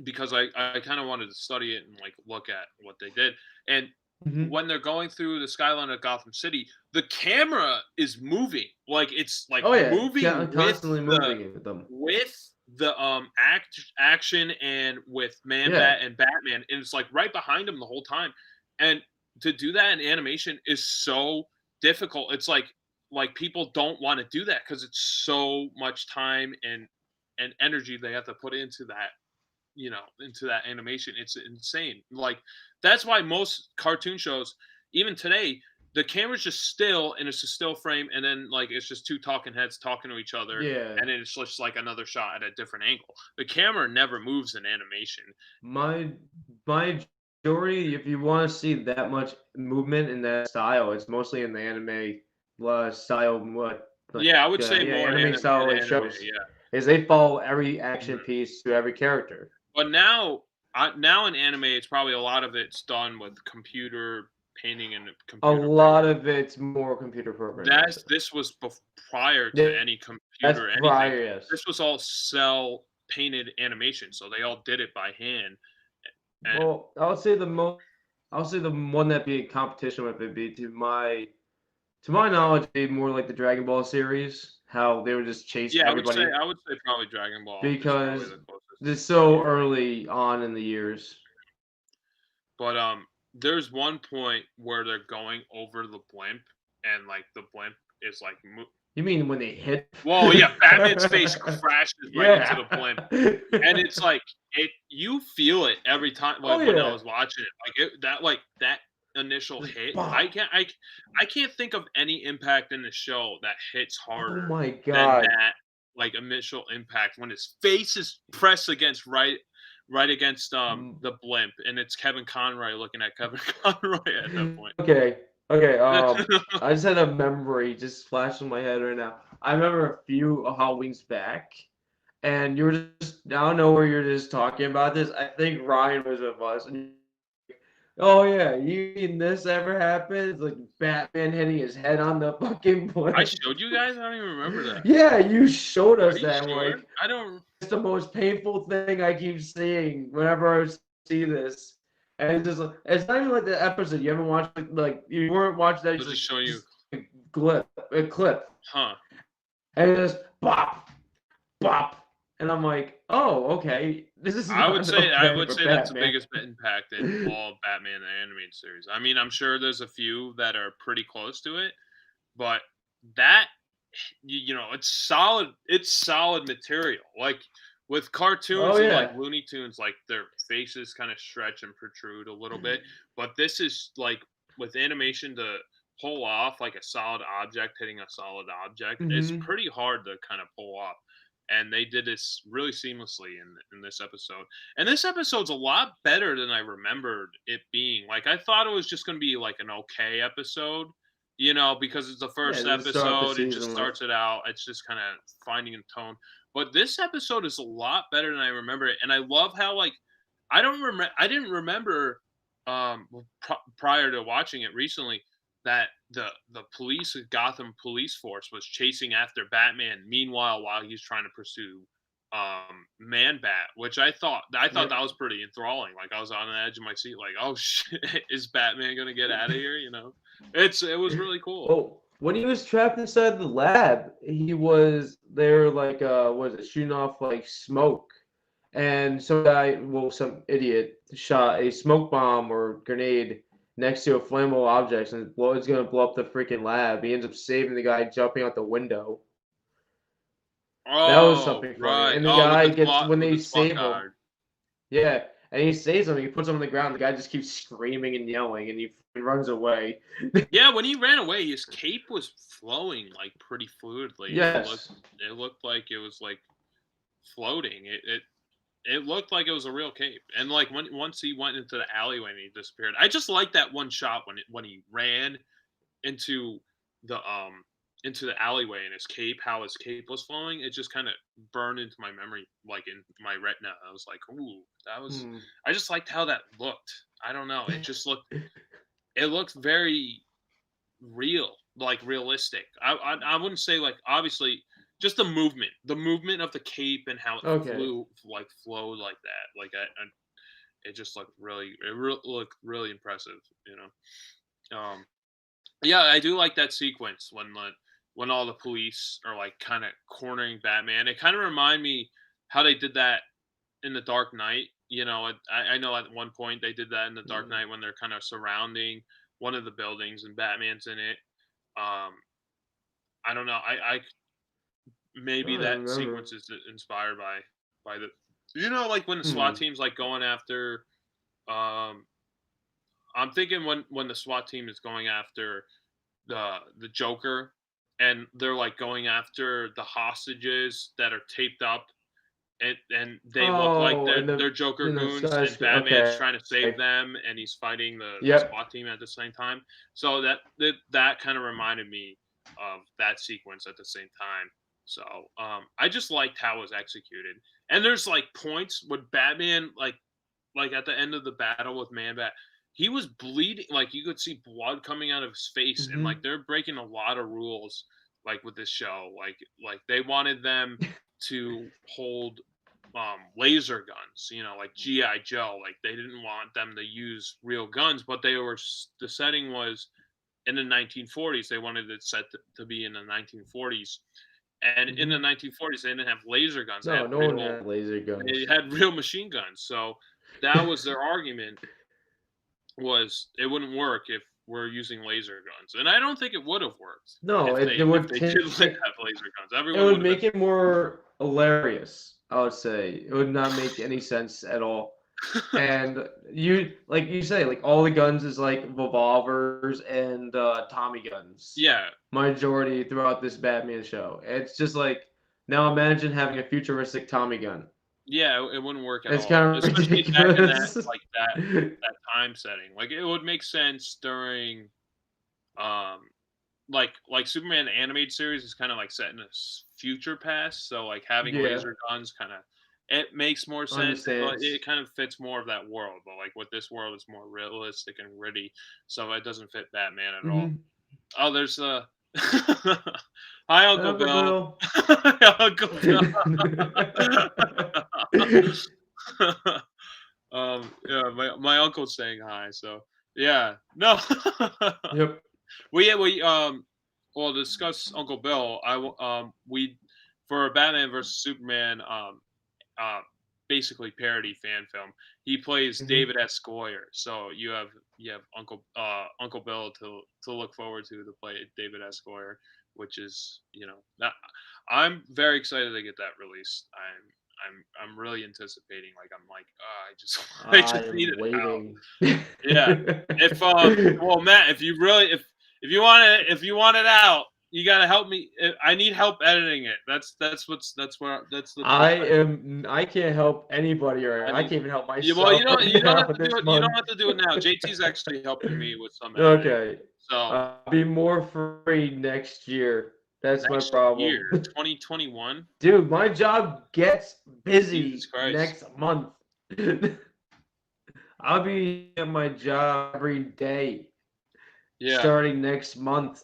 because I kind of wanted to study it and like look at what they did. And Mhm. when they're going through the skyline of Gotham City, the camera is moving. Like it's like Oh yeah, moving constantly moving with them. with the action and with Man Yeah, Bat and Batman, and it's like right behind him the whole time. And to do that in animation is so difficult. It's like people don't want to do that because it's so much time and energy they have to put into that, into that animation. It's insane. Like that's why most cartoon shows, even today, the camera's just still and it's a still frame, and then like it's just two talking heads talking to each other, yeah. and then it's just like another shot at a different angle. The camera never moves in animation. My majority, if you want to see that much movement in that style, it's mostly in the anime style. What like Yeah, I would say yeah, more anime style like anime. shows Yeah, is they follow every action Mhm. piece to every character. But now in anime, it's probably a lot of it's done with computer painting and A computer lot programming. of it's more computer programming. This was prior to Yeah, any that's computer anything. prior, yes. This was all cell painted animation, so they all did it by hand. And Well, I would say the one that be in competition with it be to my knowledge, be more like the Dragon Ball series, how they would just chase yeah, everybody I would say probably Dragon Ball is probably because the closest. it's so early on in the years. But there's one point where they're going over the blimp, and like the blimp is like You mean when they hit? well, yeah, Batman's face crashes right into the blimp. And Yeah. it's like you feel it every time. Oh Like when I yeah. was watching it, that initial Just hit. bop. I can't think of any impact in the show that hits Oh harder my than god. that like initial impact when his face is pressed against right against Mm. the blimp, and it's Kevin Conroy looking at Kevin Conroy at that point. Okay. Okay. I just had a memory just flash in my head right now. I remember a few Halloweens back, and you were just I don't know where you're just talking about this. I think Ryan was with us, and oh yeah, you mean this ever happened? It's like Batman hitting his head on the fucking I blimp. showed you guys. I don't even remember that. Yeah, you showed Are us you that. And sure? like, I don't. it's the most painful thing I keep seeing whenever I see this. And it's not even like the episode. You haven't watched like you weren't watching that. I'll It's just like show you. just a clip, Huh? and it's just bop, bop, and I'm like, oh, okay, this is I would not say okay for that's the Batman. biggest impact in all of Batman the animated series. I mean, I'm sure there's a few that are pretty close to it, but that it's solid material. Like with Oh cartoons and like yeah. Looney Tunes, like their faces kind of stretch and protrude a little bit, but this is like with animation to pull off like a solid object hitting a solid object is Hmm. pretty hard to kind of pull off. And they did this really seamlessly in this episode. And this episode's a lot better than I remembered it being. Like I thought it was just going to be like an okay episode, because it's the Yeah, first this is start the episode. It just season with. starts it out. It's just kind of finding a tone. But this episode is a lot better than I remember it, and I love how like I didn't remember prior to watching it recently that the Gotham police force was chasing after Batman. Meanwhile, while he's trying to pursue Man Bat, which I thought Yep. that was pretty enthralling. Like I was on the edge of my seat, like, oh shit, is Batman gonna get out of here? It was really cool. Oh, when he was trapped inside the lab, they were like what is it, shooting off like smoke. And some idiot shot a smoke bomb or grenade next to a flammable object and it's gonna blow up the freaking lab. He ends up saving the guy jumping out the window. That was Oh, something funny. right. And the Oh, guy gets when with they the SWAT save him, card. yeah, and he saves him, he puts him on the ground, the guy just keeps screaming and yelling and he runs away. Yeah, when he ran away, his cape was flowing like pretty fluidly. Yes. It looked like it was like floating. It looked like it was a real cape. And like once he went into the alleyway and he disappeared. I just like that one shot when he ran into the um into the alleyway and how his cape was flowing. It just kind of burned into my memory, like in my retina. I was like, ooh, that was. Hmm. I just liked how that looked. I don't know. It looked very real, like realistic. I wouldn't say like obviously just the movement of the cape and how it Okay. flowed like that. Like it just looked looked really impressive. You know. Yeah, I do like that sequence when all the police are like kind of cornering Batman. It kind of remind me how they did that in the Dark Knight. You know, I know at one point they did that in the Dark Mm, Knight when they're kind of surrounding one of the buildings and Batman's in it. Um, I don't know. I I maybe don't that remember. sequence is inspired by the like when the SWAT Hmm. team's like going after. Um, I'm thinking when the SWAT team is going after the Joker, and they're like going after the hostages that are taped up, and they look like Oh, they're Joker in the goons, and skyscraper. Batman's Okay. trying to save them, and he's fighting the Yep. SWAT team at the same time. So that kind of reminded me of that sequence at the same time. So I just liked how it was executed. And there's like points with Batman, like at the end of the battle with Man Bat, he was bleeding. Like you could see blood coming out of his face, and like Hmm. they're breaking a lot of rules. Like with this show, like they wanted them to hold laser guns, like GI Joe. Like they didn't want them to use real guns, but the setting was in the 1940s. They wanted it set to be in the 1940s, and in the Hmm. 1940s they didn't have laser guns. No, no one had laser They guns. had real machine guns. So that was their argument, was it wouldn't work if we're using laser guns. And I don't think it would have worked No, it if would they did take. have laser guns. It Everyone would would have make it more hilarious. I would say it would not make any sense at all. been And like you say, like all the guns is like revolvers and Tommy guns. yeah. Majority throughout this Batman show. It's just like now imagine having a futuristic Tommy gun. Yeah, it wouldn't work at It's all, kind of especially back in ridiculous. that time setting. Like it would make sense during um like Superman the animated series is kind of like set in a future past, so like having Yeah, laser guns kind of it makes more sense, but understands. it kind of fits more of that world. But like with this world, it's more realistic and gritty, so it doesn't fit Batman at all. Hmm. Oh, there's hi Uncle Uncle Bill. Bill. Hi, Uncle Bill. Yeah, my uncle's saying hi, so yeah, no. Yep. Well, to discuss Uncle Bill. We for Batman versus Superman, uh, basically parody fan film. He plays Hmm. David S. Goyer, so you have Uncle Bill to look forward to play David S. Goyer, which is that I'm very excited to get that released. I'm really anticipating. Like I'm like, I just I I just need am it out. waiting. Yeah. If well, Matt, if you want it out, you gotta help me. I need help editing it. That's the I plan. am. I can't help anybody, or I I need. can't even help Well, myself right you don't now have to do this it. You don't month. have to do it now. JT's actually helping me with some editing. Okay. So I'll be more free next year. That's my next year, problem. 2021. Dude, my job gets Jesus busy Christ. next month. I'll be at my job every day Yeah. starting next month.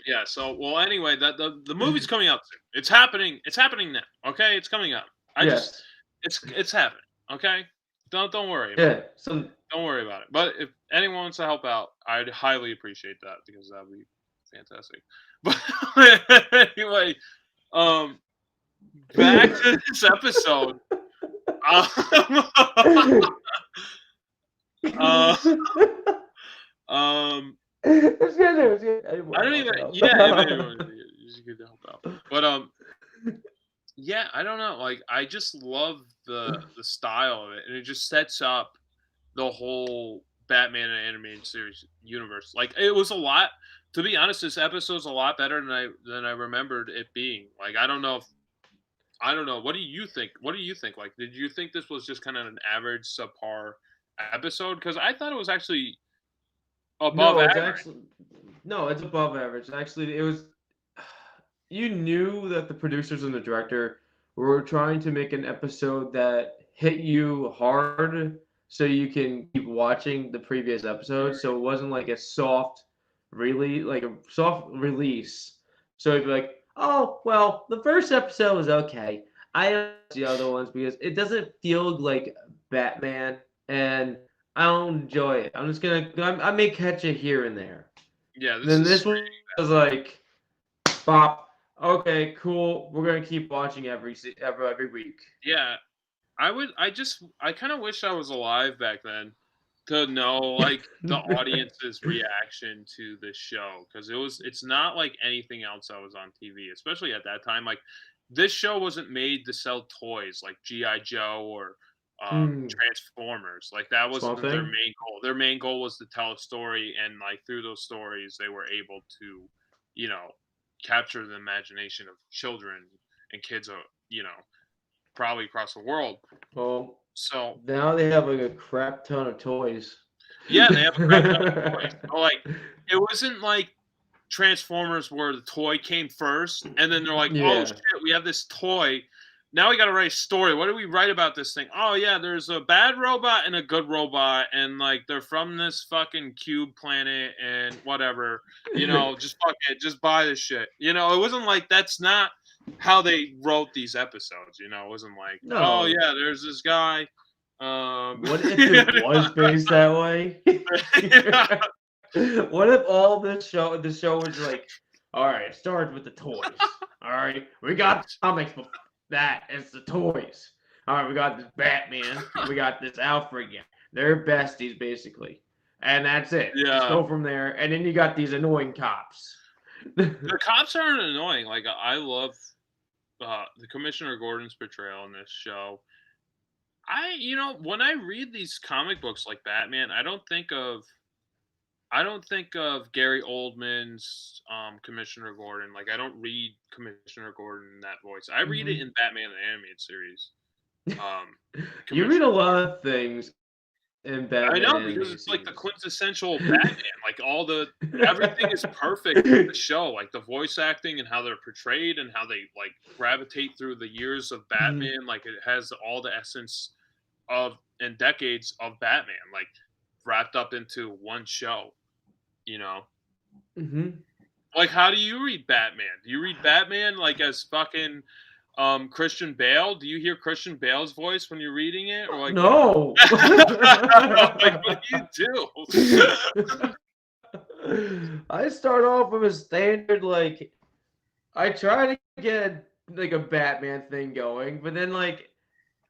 Yeah. So well, anyway, that the movie's coming out soon. It's happening. It's happening now. Okay, it's coming out. I just Yes. it's happening. Okay, don't worry about Yeah. it. Some Don't worry about it. But if anyone wants to help out, I'd highly appreciate that because that would be fantastic. But anyway, um, back to this episode. Um, uh, um, It's good. It was good. Anyone I don't else even. help. Yeah, if anyone, it's good to help out. But yeah, I don't know. Like, I just love the style of it, and it just sets up the whole Batman and animated series universe. Like, it was a lot. To be honest, this episode's a lot better than I remembered it being. Like, I don't know if I don't know. What do you think? What do you think? Like, did you think this was just kind of an average subpar episode? Because I thought it was actually above No, it's average. actually no, it's above average. Actually, it was. You knew that the producers and the director were trying to make an episode that hit you hard, so you can keep watching the previous episode. So it wasn't like a soft, really like a soft release. So it'd be like, oh well, the first episode was okay. I don't watch the other ones because it doesn't feel like Batman, and I don't enjoy it. I'm just gonna, I may catch it here and there. Yeah, this Then is this one was like, bop. Okay, cool. We're gonna keep watching every week. yeah. I kind of wish I was alive back then to know like the audience's reaction to this show because it's not like anything else that was on TV, especially at that time. Like this show wasn't made to sell toys like GI Joe or Hmm. Transformers. Like that Swamp wasn't their Thing. main goal. Their main goal was to tell a story, and like through those stories, they were able to, you know, capture the imagination of children and kids, probably across the world. Well, So now they have like a crap ton of toys. yeah, they have a crap ton of toys. So, like, it wasn't like Transformers where the toy came first, and then they're like, "Oh Yeah. shit, we have this toy. Now we got to write a story. What do we write about this thing? Oh yeah, there's a bad robot and a good robot, and like they're from this fucking cube planet and whatever. Just fuck it, just buy this shit. It wasn't like that's not how they wrote these episodes. It wasn't like, oh No. yeah, there's this guy. What if it was based that way? Yeah. What if all the show was like, all right, it starts with the toys. All right, we got comics, but that is the toys. All right, we got this Batman, we got this Alfred. Yeah, they're besties basically, and that's it. Just Yeah. go from there, and then you got these annoying cops. The cops aren't annoying. Like I love the Commissioner Gordon's portrayal in this show. When I read these comic books like Batman, I don't think of Gary Oldman's Commissioner Gordon. Like I don't read Commissioner Gordon in that voice. I read it Mhm. in Batman the animated series. Um, You read a Commissioner lot Gordon. of things in I Batman know because animated it's like the series. quintessential Batman. Like everything is perfect in the show. Like the voice acting and how they're portrayed and how they like gravitate through the years of Mhm. Batman. Like it has all the essence of and decades of Batman, like wrapped up into one show. You know, Mhm. like how do you read Batman? Do you read Batman like as fucking Christian Bale? Do you hear Christian Bale's voice when you're reading it, or like No. like what do you do? I start off with a standard like I try to get like a Batman thing going, but then like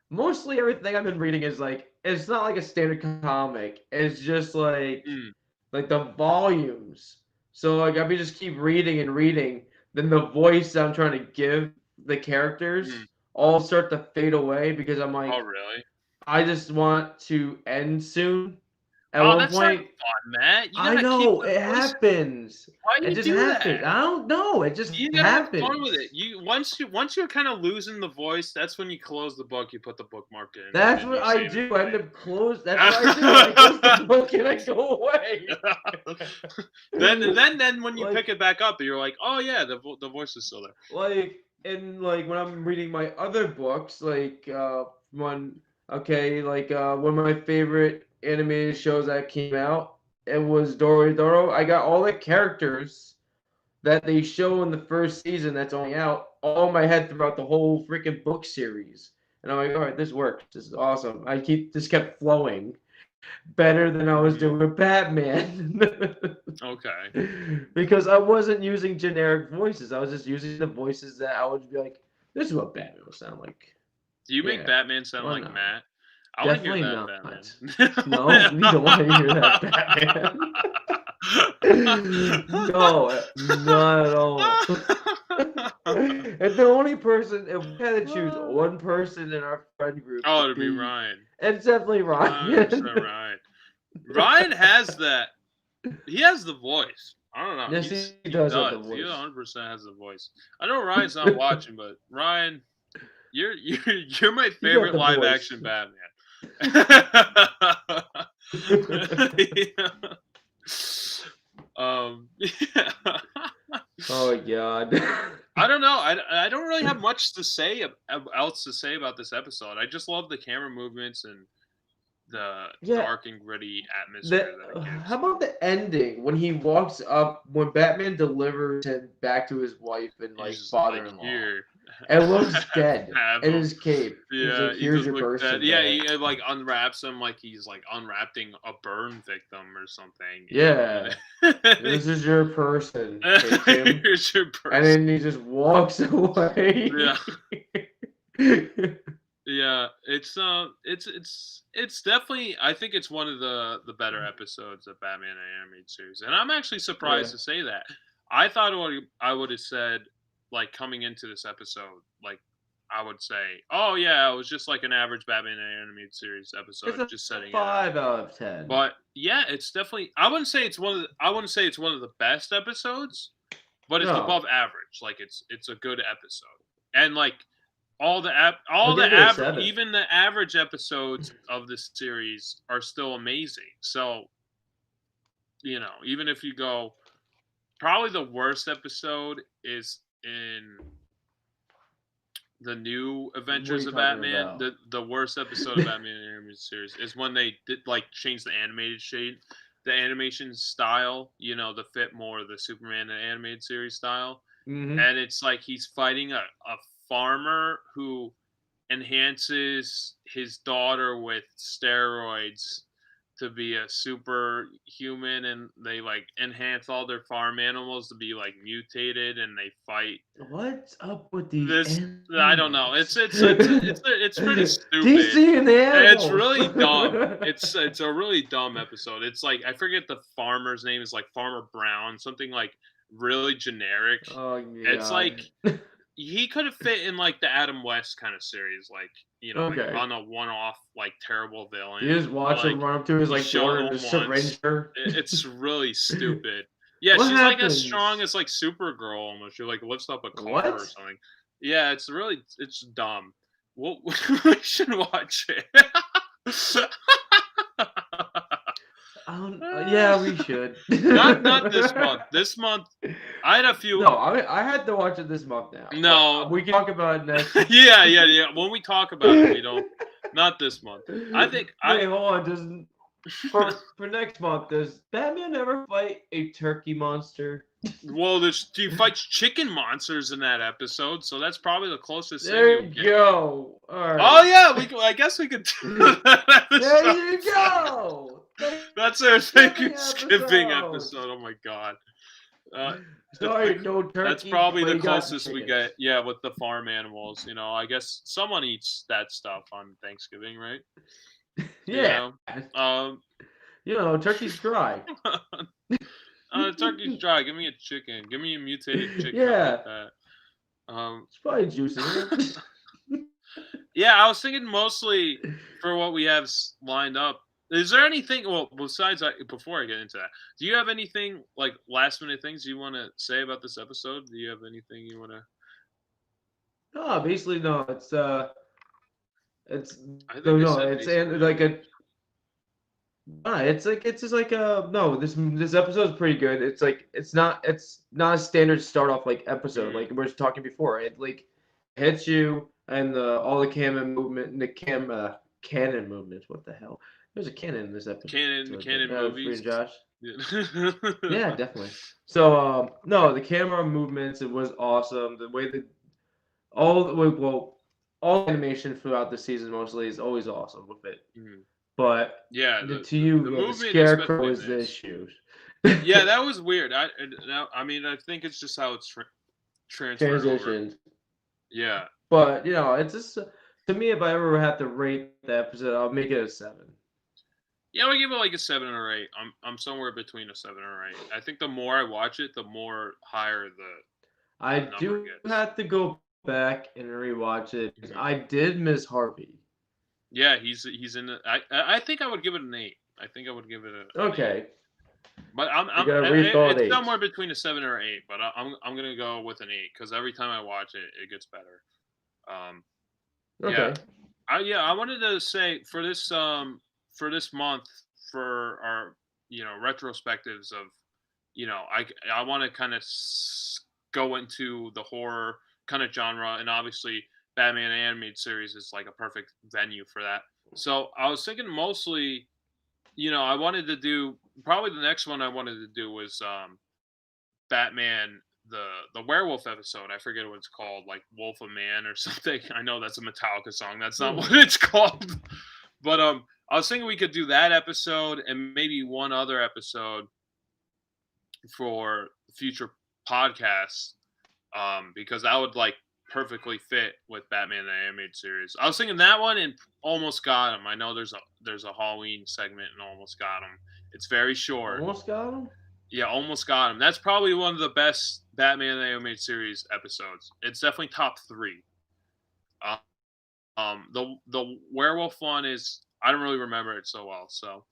mostly everything I've been reading is like it's not like a standard comic. It's just Mm, like the volumes. So like I just keep reading and reading, then the voice I'm trying to give the mm. characters all start to fade away because I'm Oh, like really? I just want to end soon. At Oh, one that's not point, fun, Matt. You I gotta keep know the it voice. happens. Why do It you just do happens. that? I don't know. It just You gotta have fun with it. happens. You once you're kind of losing the voice, that's when you close the book. You put the bookmark in, and That's then what you I save it do. for I end up close. That's what I do. I close the book and I go away. later. then when you pick like it back up, you're like, oh yeah, the voice is still there. like and like when I'm reading my other books, like one okay, like one of my favorite animated shows that came out, it was Doro. I got all the characters that they show in the first season that's only out all in my head throughout the whole freaking book series. And I'm like, all right, this works. This is awesome. I keep this kept flowing. better than I was doing with Batman. Okay. Because I wasn't using generic voices. I was just using the voices that I would be like, this is what Batman would sound like. Do you make Yeah, Batman sound why like not? Matt? I want to hear Definitely that not. No, Batman. we don't want to hear that Batman. No, not at all. If the only person, if we had to choose one person in our friend group Oh, to it'd be be, Ryan. it's definitely 100% Ryan. Ryan. Ryan has that. He has the voice. I don't know. Yes, he does have the He voice. 100% has the voice. I know Ryan's not watching, but Ryan, you're my You got favorite the live voice. action Batman. Yeah. Yeah. Oh God. I don't know. I don't really have much to say else to say about this episode. I just love the camera movements and the Yeah. dark and gritty atmosphere that it gives. How about the ending when he walks up when Batman delivers him back to his wife and He's like just like, father-in-law here, and looks dead have in him. his cape. He's Yeah, like, he here's just your looked birth dead. suit Yeah, back. he like unwraps him like he's like unwrapping a burn victim or something. Yeah. This is your person. Take him. Here's your person. And then he just walks away. Yeah. Yeah, it's definitely, I think it's one of the better episodes of Batman animated series, and I'm actually surprised to say that. I thought I would have said, like, coming into this episode, like, I would say, oh yeah, it was just like an average Batman animated series episode, It's just a setting it 5 up. out of 10. But yeah, it's definitely. I wouldn't say it's one of the best episodes, but it's No. above average. Like it's a good episode, and like even the average episodes of this series are still amazing. So, even if you go, probably the worst episode is in the new Adventures of Batman. The worst episode of Batman animated series is when they did like change the animation style, to fit more of the Superman and animated series style. Mm-hmm. And it's like he's fighting a farmer who enhances his daughter with steroids to be a superhuman, and they like enhance all their farm animals to be like mutated, and they fight. What's up with these? I don't know. It's pretty stupid. DC and the animals. It's really dumb. It's a really dumb episode. It's like, I forget the farmer's name is like Farmer Brown, something like really generic. Oh yeah. It's like he could have fit in like the Adam West kind of series, like like on a one-off like terrible villain. You just watch him run up to his like daughter and just syringe her. It's really stupid. Yeah, she's like as strong as like Supergirl almost. She like lifts up a car or something. Yeah, it's dumb. Well, we should watch it. Yeah, we should. not this month. This month, I had a few. No, I had to watch it this month now. No, we can talk about it next. Yeah. When we talk about it, we don't. Not this month. I think. Wait, hold on. For next month, does Batman ever fight a turkey monster? Well, he fights chicken monsters in that episode, so that's probably the closest thing. There you go. All right. Oh yeah, I guess we could. There you go. That's our Thanksgiving episode. Oh my god. Sorry, no turkey. That's probably the closest we get. Yeah, with the farm animals. I guess someone eats that stuff on Thanksgiving, right? Yeah. Turkey's dry. Turkey's dry. Give me a chicken. Give me a mutated chicken. Yeah. Like that. It's probably juicy. Yeah, I was thinking mostly for what we have lined up. Is there anything? Well, besides before I get into that, do you have anything like last minute things you want to say about this episode? Do you have anything you want to? No, basically no. It's like this episode is pretty good. It's like it's not a standard start off like episode like we were talking before. It like hits you and all the cannon movements. What the hell? There's a cannon in this episode. Cannon movies. Josh. Yeah, definitely. So no, the camera movements, it was awesome. The way that all animation throughout the season mostly is always awesome with it. But Yeah, to you, the the movement, Scarecrow especially is the this. issue. Yeah, that was weird. I think it's just how it's transferred over. Transitioned. Yeah. But it's just to me, if I ever have to rate the episode, I'll make it a 7. Yeah, I would give it like a 7 or 8. I'm somewhere between a 7 or 8. I think the more I watch it, the more higher I the number do gets. have to go back and rewatch it because Mhm. I did miss Harvey. Yeah, he's in the. I think I would give it an 8. I think I would give it an 8. Okay, But you gotta rethought it's 8. somewhere between a 7 or 8. But I'm gonna go with an 8 because every time I watch it, it gets better. Um, yeah, Okay. I wanted to say for this month for our retrospectives of I want to kind of go into the horror kind of genre, and obviously Batman animated series is like a perfect venue for that. So I was thinking mostly, I wanted to do probably the next one I wanted to do was Batman the werewolf episode. I forget what it's called, like Wolf of Man or something. I know that's a Metallica song. That's not what it's called. But I was thinking we could do that episode and maybe one other episode for future podcasts, because that would like perfectly fit with Batman the animated series. I was thinking that one and Almost Got Him. I know there's a Halloween segment in Almost Got Him. It's very short. Almost got him. Yeah, Almost Got Him. That's probably one of the best Batman the animated series episodes. It's definitely top 3. The werewolf one is I don't really remember it so well, so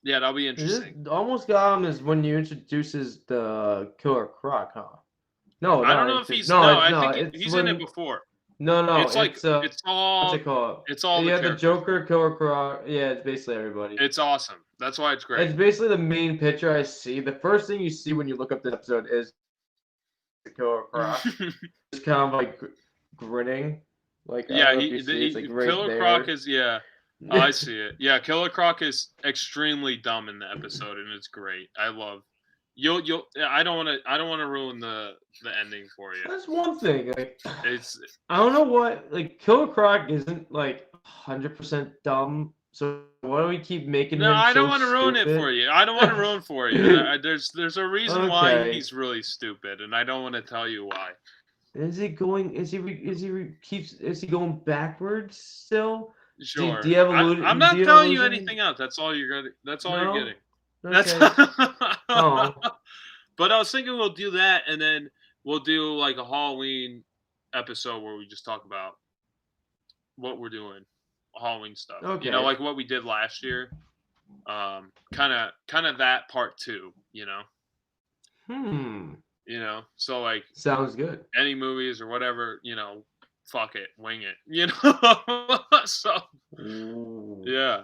yeah, that'll be interesting. Almost got him is when you introduces the Killer Croc, huh? No, I no, don't know if he's no, no. it's I no, think it's he's in it when before. no, It's like it's what's it called? it's all the Yeah, the characters. Joker, Killer Croc. Yeah, it's basically everybody. It's awesome. That's why it's great. It's basically the main picture I see. The first thing you see when you look up the episode is the Killer Croc. Just kind of like grinning. Like I Yeah, don't know if you see, it's like right Killer there. Croc is Oh, I see it. Yeah, Killer Croc is extremely dumb in the episode, and it's great. I love. You'll. I don't want to ruin the ending for you. That's one thing. Like, It's. I don't know what. Like, Killer Croc isn't like 100% dumb. So why do we keep making No, him I don't so want to ruin it for stupid? you. I don't want to ruin for you. There's a reason why Okay. he's really stupid, and I don't want to tell you why. Is he going? Is he going backwards still? Sure. I'm Do not you telling you illusion? anything else. That's all you're getting. That's all No? you're getting. That's. Okay. Oh. But I was thinking we'll do that, and then we'll do like a Halloween episode where we just talk about what we're doing, Halloween stuff. Okay. Like what we did last year. Kind of that part 2. So like Sounds good. any movies or whatever. Fuck it, wing it. So Ooh. yeah.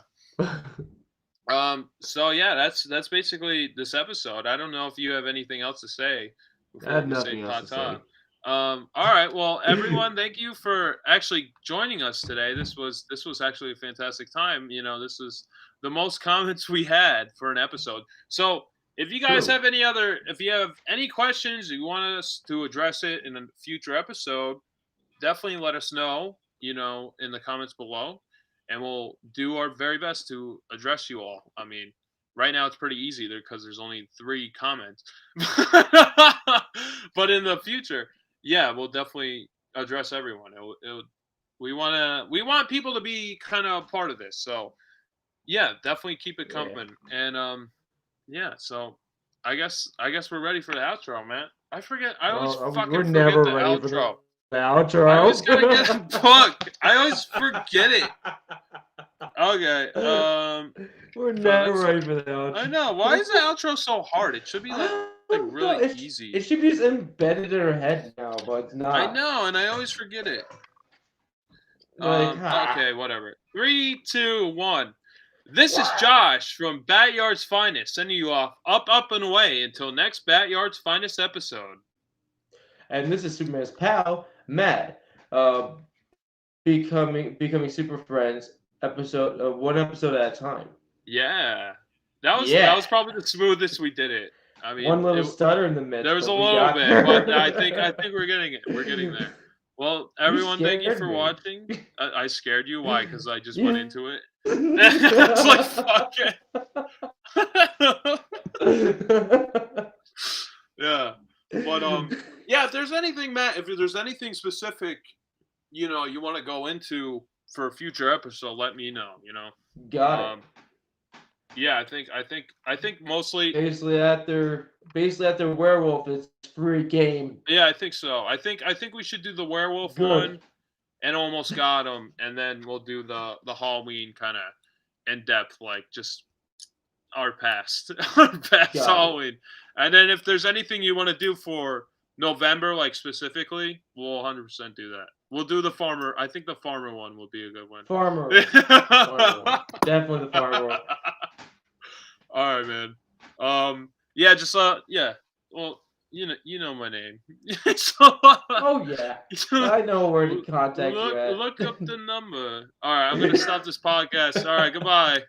So yeah, that's basically this episode. I don't know if you have anything else to say I have nothing else to say. All right, well, everyone, thank you for actually joining us today. This was actually a fantastic time. This is the most comments we had for an episode. So if you guys have if you have any questions, you want us to address it in a future episode, definitely let us know, in the comments below, and we'll do our very best to address you all. I mean, right now it's pretty easy there because there's only 3 comments. But in the future, yeah, we'll definitely address everyone. We want people to be kind of a part of this. So, yeah, definitely keep it coming. Yeah. And yeah, so I guess we're ready for the outro, man. I always fucking forget the outro. The outro. I always gotta get a book. I always forget it. Okay. We're never ready for the outro. I know. Why is the outro so hard? It should be like really easy. It should be just embedded in our head now, but it's not. I know, and I always forget it. Okay, whatever. 3, 2, 1. This is Josh from BatYard's Finest, sending you off up, and away until next BatYard's Finest episode. And this is Superman's pal, Matt. Becoming super friends, one episode at a time. Yeah, that was probably the smoothest we did it. I mean, one little stutter in the midst. There was a little bit, but I think we're getting it. We're getting there. Well, everyone, thank you scared for me. watching. I scared you. Why? Because I just Yeah. went into it. It's like fuck it. Yeah, but yeah. If there's anything, Matt, if there's anything specific, you want to go into for a future episode, let me know. Got it. Yeah, I think mostly. Basically after werewolf, it's free game. Yeah, I think so. I think we should do the werewolf Good. one and almost got him, and then we'll do the Halloween kind of in depth, like just our past, Got it. Halloween. And then if there's anything you want to do for November, like specifically, we'll 100% do that. We'll do the farmer. I think the farmer one will be a good one. Farmer one. Farmer one. Definitely the farmer one. All right, man. Yeah, just yeah. Well, you know my name. So, Oh yeah, I know where to contact you at. Look up the number. All right, I'm gonna stop this podcast. All right, goodbye.